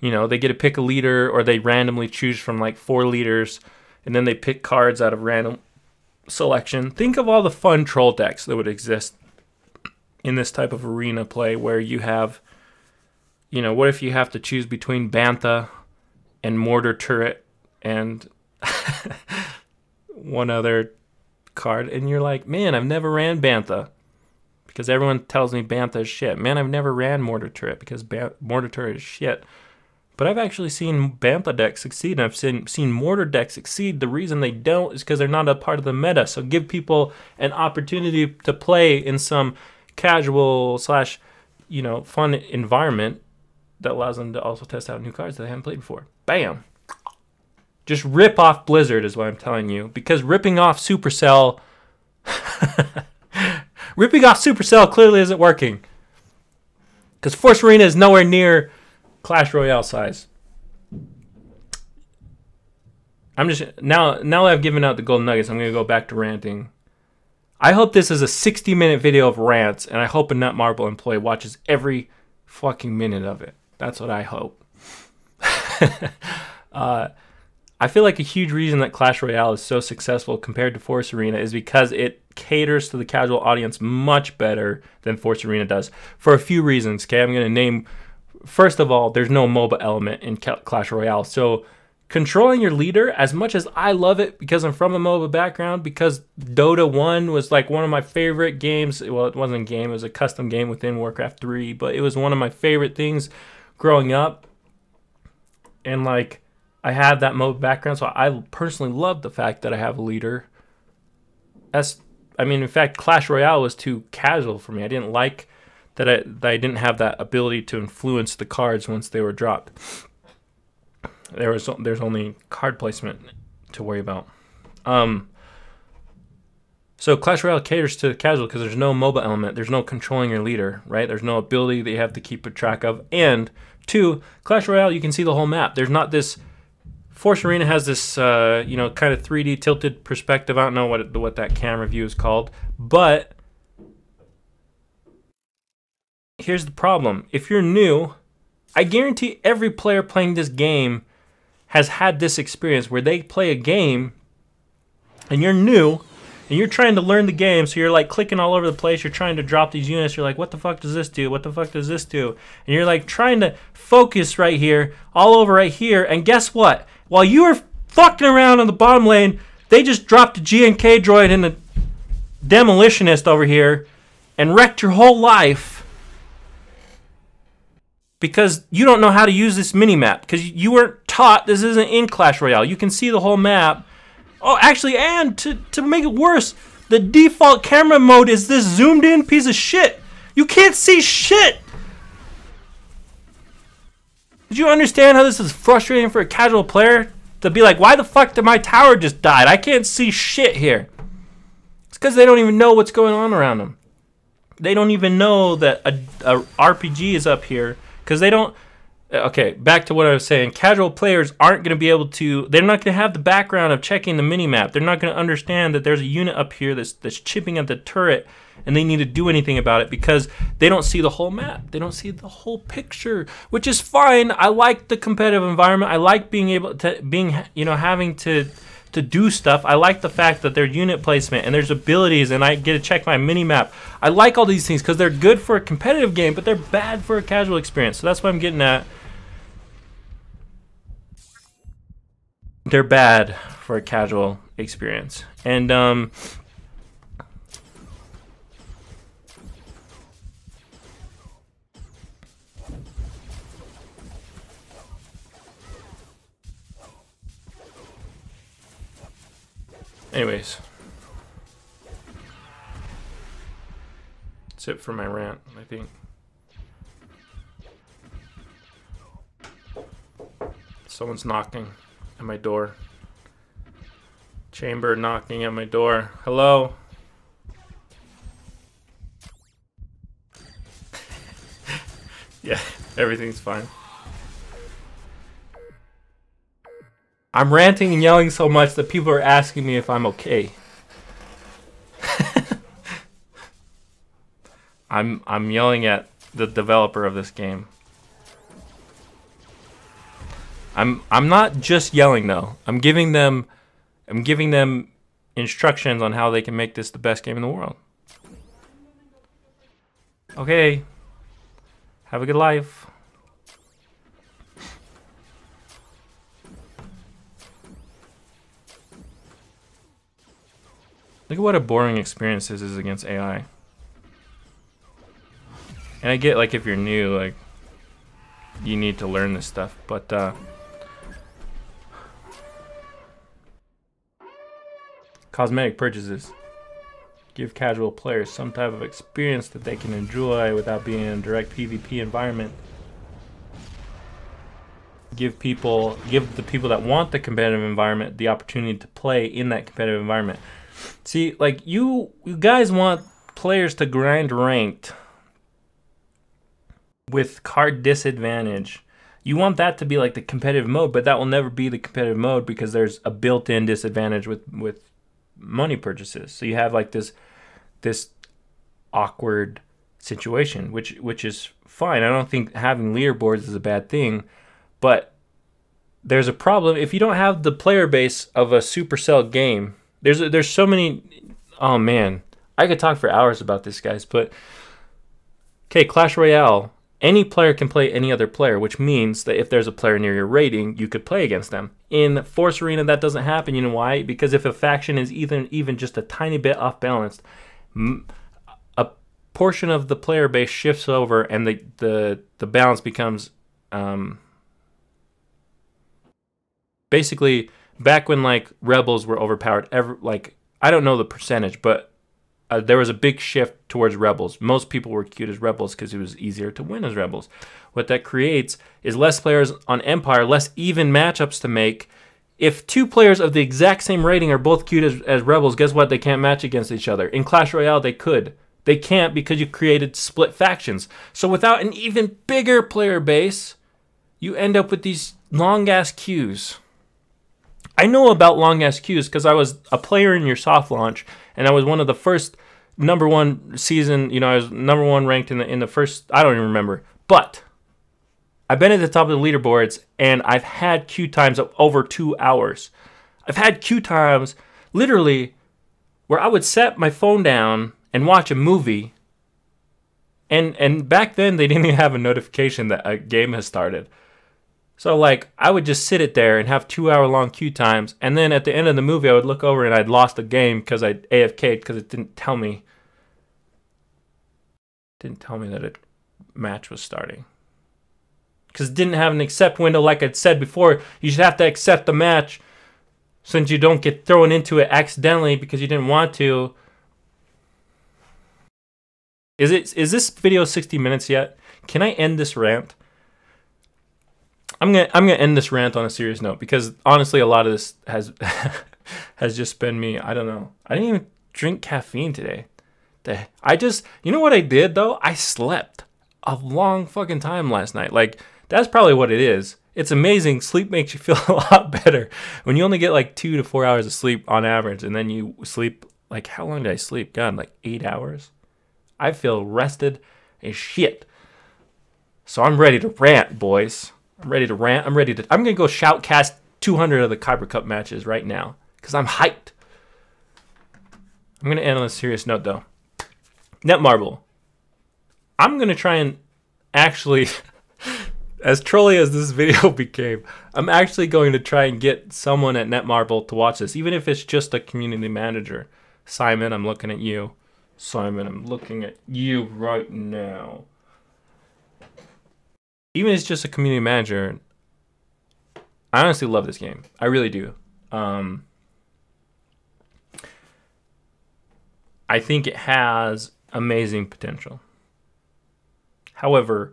They get to pick a leader, or they randomly choose from like 4 leaders, and then they pick cards out of random selection. Think of all the fun troll decks that would exist in this type of arena play where you have, what if you have to choose between Bantha and Mortar Turret and one other card and you're like, man, I've never ran Bantha because everyone tells me Bantha is shit. Man, I've never ran Mortar Turret because Mortar Turret is shit. But I've actually seen Bantha decks succeed, and I've seen Mortar decks succeed. The reason they don't is because they're not a part of the meta. So give people an opportunity to play in some casual slash, you know, fun environment that allows them to also test out new cards that they haven't played before. Bam! Just rip off Blizzard is what I'm telling you. Because ripping off Supercell... ripping off Supercell clearly isn't working. Because Force Arena is nowhere near Clash Royale size. I'm just... Now that I've given out the golden nuggets, I'm going to go back to ranting. I hope this is a 60-minute video of rants, and I hope a Netmarble employee watches every fucking minute of it. That's what I hope. I feel like a huge reason that Clash Royale is so successful compared to Force Arena is because it caters to the casual audience much better than Force Arena does. For a few reasons, okay? I'm going to name... First of all, there's no MOBA element in Clash Royale. So controlling your leader, as much as I love it because I'm from a MOBA background, because Dota 1 was like one of my favorite games. Well, it wasn't a game. It was a custom game within Warcraft 3. But it was one of my favorite things growing up. And like... I have that MOBA background, so I personally love the fact that I have a leader. In fact, Clash Royale was too casual for me. I didn't like that I didn't have that ability to influence the cards once they were dropped. There's only card placement to worry about. So Clash Royale caters to casual because there's no MOBA element. There's no controlling your leader, right? There's no ability that you have to keep a track of. And two, Clash Royale, you can see the whole map. There's not this... Force Arena has this, kind of 3D tilted perspective. I don't know what that camera view is called. But here's the problem. If you're new, I guarantee every player playing this game has had this experience where they play a game and you're new and you're trying to learn the game. So you're like clicking all over the place. You're trying to drop these units. You're like, what the fuck does this do? What the fuck does this do? And you're like trying to focus right here, all over right here. And guess what? While you were fucking around on the bottom lane, they just dropped a GNK droid and a demolitionist over here and wrecked your whole life because you don't know how to use this mini-map because you weren't taught. This isn't in Clash Royale. You can see the whole map. Oh, actually, and to make it worse, the default camera mode is this zoomed-in piece of shit. You can't see shit. Did you understand how this is frustrating for a casual player to be like, why the fuck did my tower just die? I can't see shit here. It's because they don't even know what's going on around them. They don't even know that a RPG is up here because they don't... Okay, back to what I was saying. Casual players aren't going to be able to... They're not going to have the background of checking the minimap. They're not going to understand that there's a unit up here that's chipping at the turret and they need to do anything about it because they don't see the whole map. They don't see the whole picture, which is fine. I like the competitive environment. I like being able to, having to do stuff. I like the fact that there's unit placement and there's abilities and I get to check my mini-map. I like all these things because they're good for a competitive game, but they're bad for a casual experience. So that's what I'm getting at. They're bad for a casual experience. And, anyways, that's it for my rant, I think. Someone's knocking at my door. Chamber knocking at my door. Hello? Yeah, everything's fine. I'm ranting and yelling so much that people are asking me if I'm okay. I'm yelling at the developer of this game. I'm not just yelling though. I'm giving them instructions on how they can make this the best game in the world. Okay. Have a good life. Look at what a boring experience this is against AI. And I get, like, if you're new, like, you need to learn this stuff, but cosmetic purchases give casual players some type of experience that they can enjoy without being in a direct PvP environment. Give the people that want the competitive environment the opportunity to play in that competitive environment. See, like, you guys want players to grind ranked with card disadvantage. You want that to be like the competitive mode, but that will never be the competitive mode because there's a built-in disadvantage with money purchases. So you have like this awkward situation, which is fine. I don't think having leaderboards is a bad thing, but there's a problem if you don't have the player base of a Supercell game. There's so many. Oh man, I could talk for hours about this, guys. But okay, Clash Royale. Any player can play any other player, which means that if there's a player near your rating, you could play against them. In Force Arena, that doesn't happen. You know why? Because if a faction is even just a tiny bit off-balanced, a portion of the player base shifts over, and the balance becomes basically back when like rebels were overpowered. I don't know the percentage, but there was a big shift towards rebels. Most people were queued as rebels because it was easier to win as rebels. What that creates is less players on Empire, less even matchups to make. If two players of the exact same rating are both queued as rebels, guess what? They can't match against each other. In Clash Royale, they could. They can't because you created split factions. So without an even bigger player base, you end up with these long-ass queues. I know about long-ass queues because I was a player in your soft launch, and I was one of the first #1 season. You know, I was #1 ranked in the first. I don't even remember, but I've been at the top of the leaderboards, and I've had queue times of over 2 hours. I've had queue times literally where I would set my phone down and watch a movie, and back then they didn't even have a notification that a game has started. So, like, I would just sit it there and have 2-hour-long queue times, and then at the end of the movie, I would look over and I'd lost the game because I'd AFK'd because it didn't tell me. That a match was starting. Because it didn't have an accept window, like I said before. You should have to accept the match since you don't get thrown into it accidentally because you didn't want to. Is this video 60 minutes yet? Can I end this rant? I'm gonna end this rant on a serious note because honestly, a lot of this has has just been me. I don't know. I didn't even drink caffeine today. You know what I did though? I slept a long fucking time last night. Like, that's probably what it is. It's amazing. Sleep makes you feel a lot better when you only get like 2 to 4 hours of sleep on average, and then you sleep like, how long did I sleep? God, like 8 hours. I feel rested as shit. So I'm ready to rant, boys. I'm ready to rant. I'm going to go shoutcast 200 of the Kyber Cup matches right now because I'm hyped. I'm going to end on a serious note, though. Netmarble. I'm going to try and actually, as trolly as this video became, I'm actually going to try and get someone at Netmarble to watch this, even if it's just a community manager. Simon, I'm looking at you. Simon, I'm looking at you right now. Even if it's just a community manager, I honestly love this game. I really do. I think it has amazing potential. However,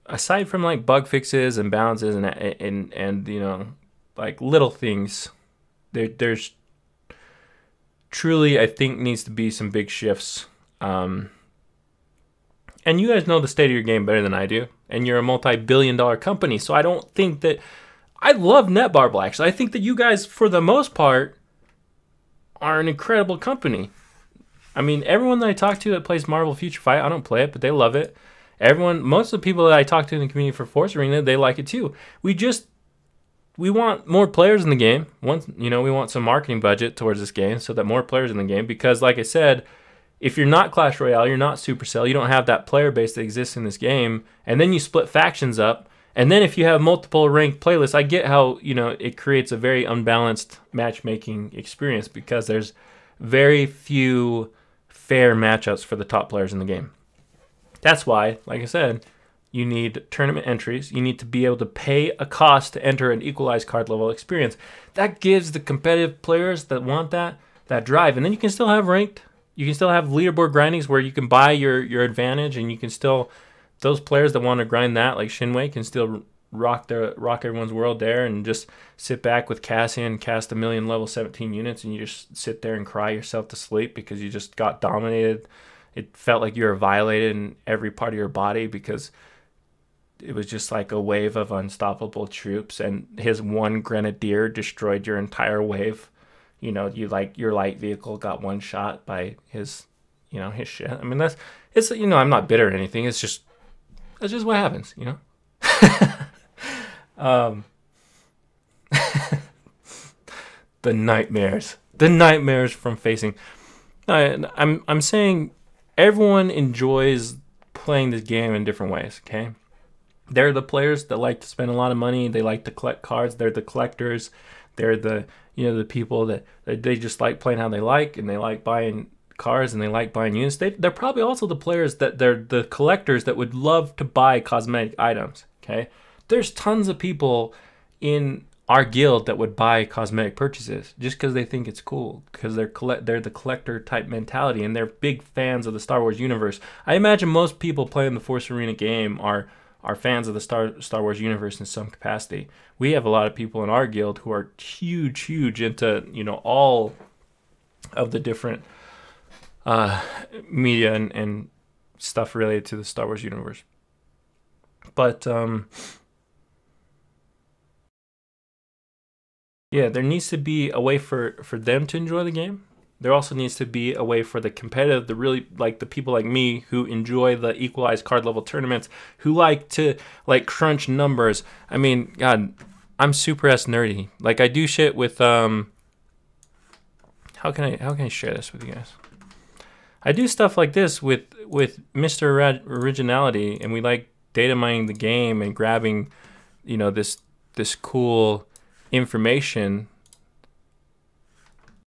aside from like bug fixes and balances and you know, like little things, there's truly, I think, needs to be some big shifts. And you guys know the state of your game better than I do. And you're a multi-billion-dollar company. So I don't think that... I love Netmarble, actually. I think that you guys, for the most part, are an incredible company. I mean, everyone that I talk to that plays Marvel Future Fight, I don't play it, but they love it. Most of the people that I talk to in the community for Force Arena, they like it too. We want more players in the game. We want some marketing budget towards this game so that more players in the game. Because, like I said, if you're not Clash Royale, you're not Supercell, you don't have that player base that exists in this game, and then you split factions up, And then if you have multiple ranked playlists, I get how, you know, it creates a very unbalanced matchmaking experience because there's very few fair matchups for the top players in the game. That's why, like I said, you need tournament entries. You need to be able to pay a cost to enter an equalized card level experience. That gives the competitive players that want that drive. And then you can still have ranked. You can still have leaderboard grindings where you can buy your advantage, and you can still, those players that want to grind that, like Shinwei, can still rock everyone's world there and just sit back with Cassian, cast a million level 17 units, and you just sit there and cry yourself to sleep because you just got dominated. It felt like you were violated in every part of your body because it was just like a wave of unstoppable troops, and his one grenadier destroyed your entire wave. You know, your light vehicle got one shot by his, you know, his shit. I mean, it's, you know, I'm not bitter or anything. That's just what happens, you know. The nightmares from facing. I'm saying everyone enjoys playing this game in different ways. Okay, they're the players that like to spend a lot of money. They like to collect cards. They're the collectors. They're the, you know, the people that they just like playing how they like, and they like buying cards, and they like buying units. They're probably also the players that they're the collectors that would love to buy cosmetic items. Okay, there's tons of people in our guild that would buy cosmetic purchases just because they think it's cool, because they're the collector type mentality, and they're big fans of the Star Wars universe. I imagine most people playing the Force Arena game are fans of the Star Wars universe in some capacity. We have a lot of people in our guild who are huge into, you know, all of the different media and stuff related to the Star Wars universe. But yeah, there needs to be a way for them to enjoy the game. There also needs to be a way for the competitive, the really, like, the people like me who enjoy the equalized card level tournaments, who like to, like, crunch numbers. I mean, God, I'm super nerdy. Like, I do shit with how can I share this with you guys? I do stuff like this with Mr. Originality, and we like data mining the game and grabbing, you know, this cool information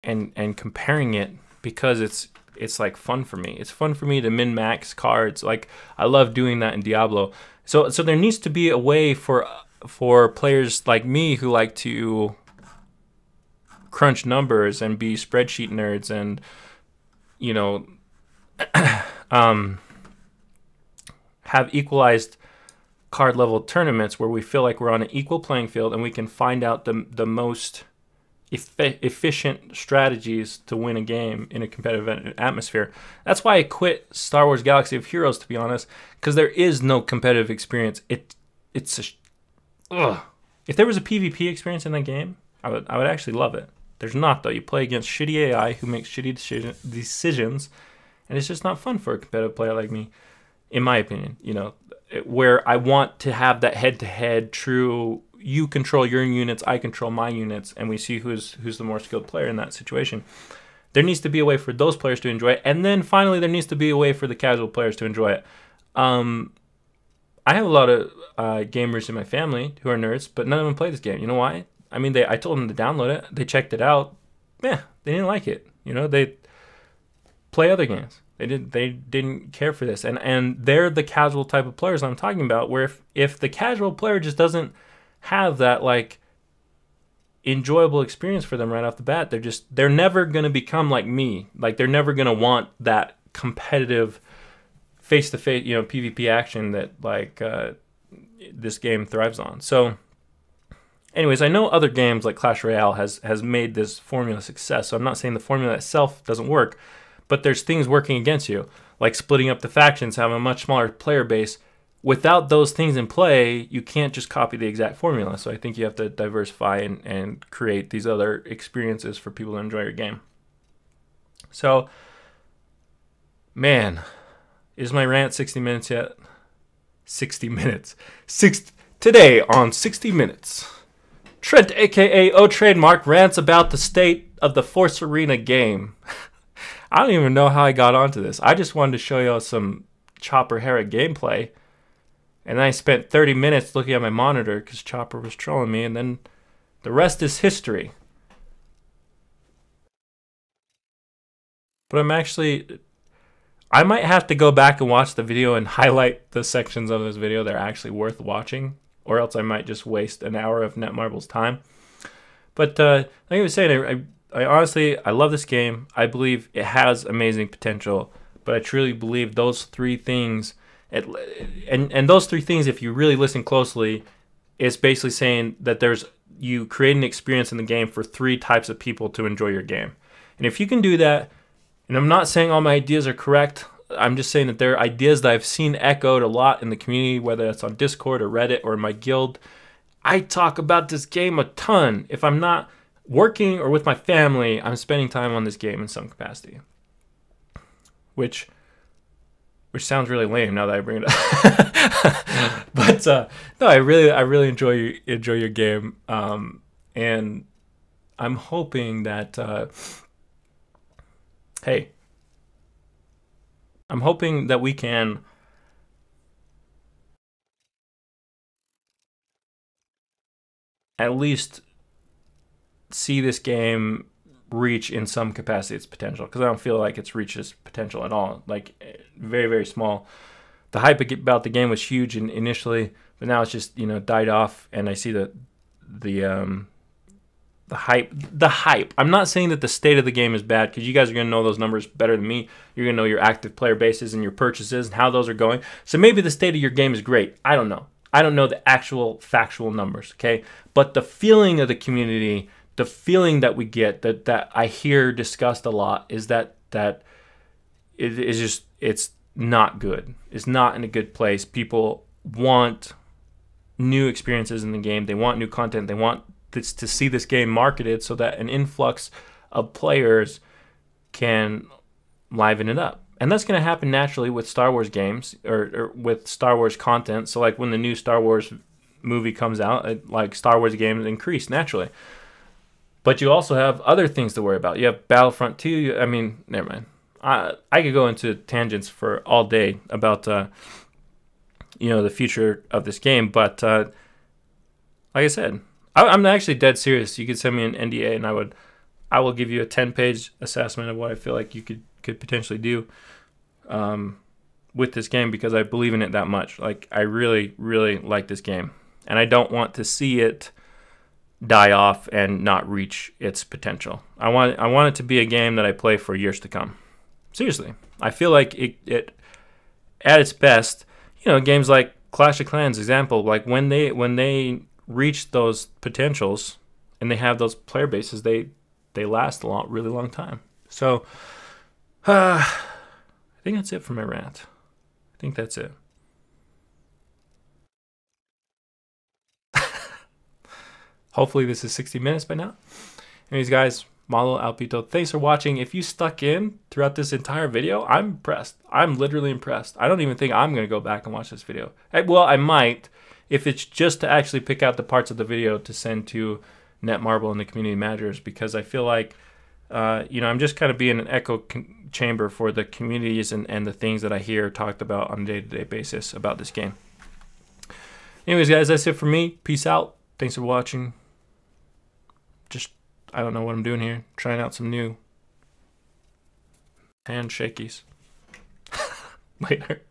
and comparing it, because it's like fun for me. It's fun for me to min-max cards. Like, I love doing that in Diablo. So there needs to be a way for players like me who like to crunch numbers and be spreadsheet nerds and, you know, have equalized card level tournaments where we feel like we're on an equal playing field and we can find out the most efficient strategies to win a game in a competitive atmosphere. That's why I quit Star Wars Galaxy of Heroes, to be honest, because there is no competitive experience. If there was a PvP experience in that game, I would actually love it. There's not, though. You play against shitty AI who makes shitty decisions, and it's just not fun for a competitive player like me, in my opinion. You know, where I want to have that head-to-head true, you control your units, I control my units, and we see who's the more skilled player in that situation. There needs to be a way for those players to enjoy it, and then finally there needs to be a way for the casual players to enjoy it. I have a lot of gamers in my family who are nerds, but none of them play this game. You know why? I mean, I told them to download it. They checked it out. Yeah, they didn't like it. You know, they play other games. They didn't care for this, and they're the casual type of players I'm talking about. Where if the casual player just doesn't have that, like, enjoyable experience for them right off the bat, they're never gonna become like me. Like, they're never gonna want that competitive face-to-face, you know, PvP action that, like, this game thrives on. So anyways, I know other games like Clash Royale has made this formula a success. So I'm not saying the formula itself doesn't work, but there's things working against you, like splitting up the factions, having a much smaller player base. Without those things in play, you can't just copy the exact formula. So I think you have to diversify and create these other experiences for people to enjoy your game. So, man, is my rant 60 minutes yet? 60 minutes. Today on 60 Minutes, Trent, aka TradeMark, rants about the state of the Force Arena game. I don't even know how I got onto this. I just wanted to show y'all some Chopper Hera gameplay. And then I spent 30 minutes looking at my monitor because Chopper was trolling me, and then the rest is history. But I might have to go back and watch the video and highlight the sections of this video that are actually worth watching, or else I might just waste an hour of Netmarble's time. But like I was saying, I honestly, I love this game. I believe it has amazing potential, but I truly believe those three things, and those three things, if you really listen closely, it's basically saying that you create an experience in the game for three types of people to enjoy your game. And if you can do that, and I'm not saying all my ideas are correct, I'm just saying that there are ideas that I've seen echoed a lot in the community, whether that's on Discord or Reddit or in my guild. I talk about this game a ton. If I'm not working or with my family, I'm spending time on this game in some capacity. Which sounds really lame now that I bring it up. But no, I really enjoy your game. And I'm hoping that hey, I'm hoping that we can at least see this game reach in some capacity its potential, because I don't feel like it's reached its potential at all. Like, very, very small. The hype about the game was huge initially, but now it's just, died off, and I see the hype. I'm not saying that the state of the game is bad, because you guys are going to know those numbers better than me. You're going to know your active player bases and your purchases and how those are going. So maybe the state of your game is great. I don't know. I don't know the actual factual numbers, okay? But the feeling of the community, the feeling that we get, that I hear discussed a lot, is that it is just, it's not good. It's not in a good place. People want new experiences in the game. They want new content. They want to see this game marketed so that an influx of players can liven it up. And that's going to happen naturally with Star Wars games, or with Star Wars content. So like when the new Star Wars movie comes out, like Star Wars games increase naturally. But you also have other things to worry about. You have Battlefront 2. I mean, never mind. I could go into tangents for all day about the future of this game. But like I said, I'm actually dead serious. You could send me an NDA, and I will give you a 10-page assessment of what I feel like you could potentially do with this game, because I believe in it that much. Like, I really, really like this game, and I don't want to see it die off and not reach its potential. I want it to be a game that I play for years to come. Seriously, I feel like it at its best. Games like Clash of Clans, example, like when they reach those potentials and they have those player bases, they last a really long time. So I think that's it for my rant. I think that's it. Hopefully this is 60 minutes by now. Anyways, guys, Malo, aupito, thanks for watching. If you stuck in throughout this entire video, I'm impressed. I'm literally impressed. I don't even think I'm going to go back and watch this video. Well, I might, if it's just to actually pick out the parts of the video to send to Netmarble and the community managers, because I feel like I'm just kind of being an echo chamber for the communities and the things that I hear talked about on a day-to-day basis about this game. Anyways, guys, that's it for me. Peace out. Thanks for watching. I don't know what I'm doing here. Trying out some new handshakies. Later.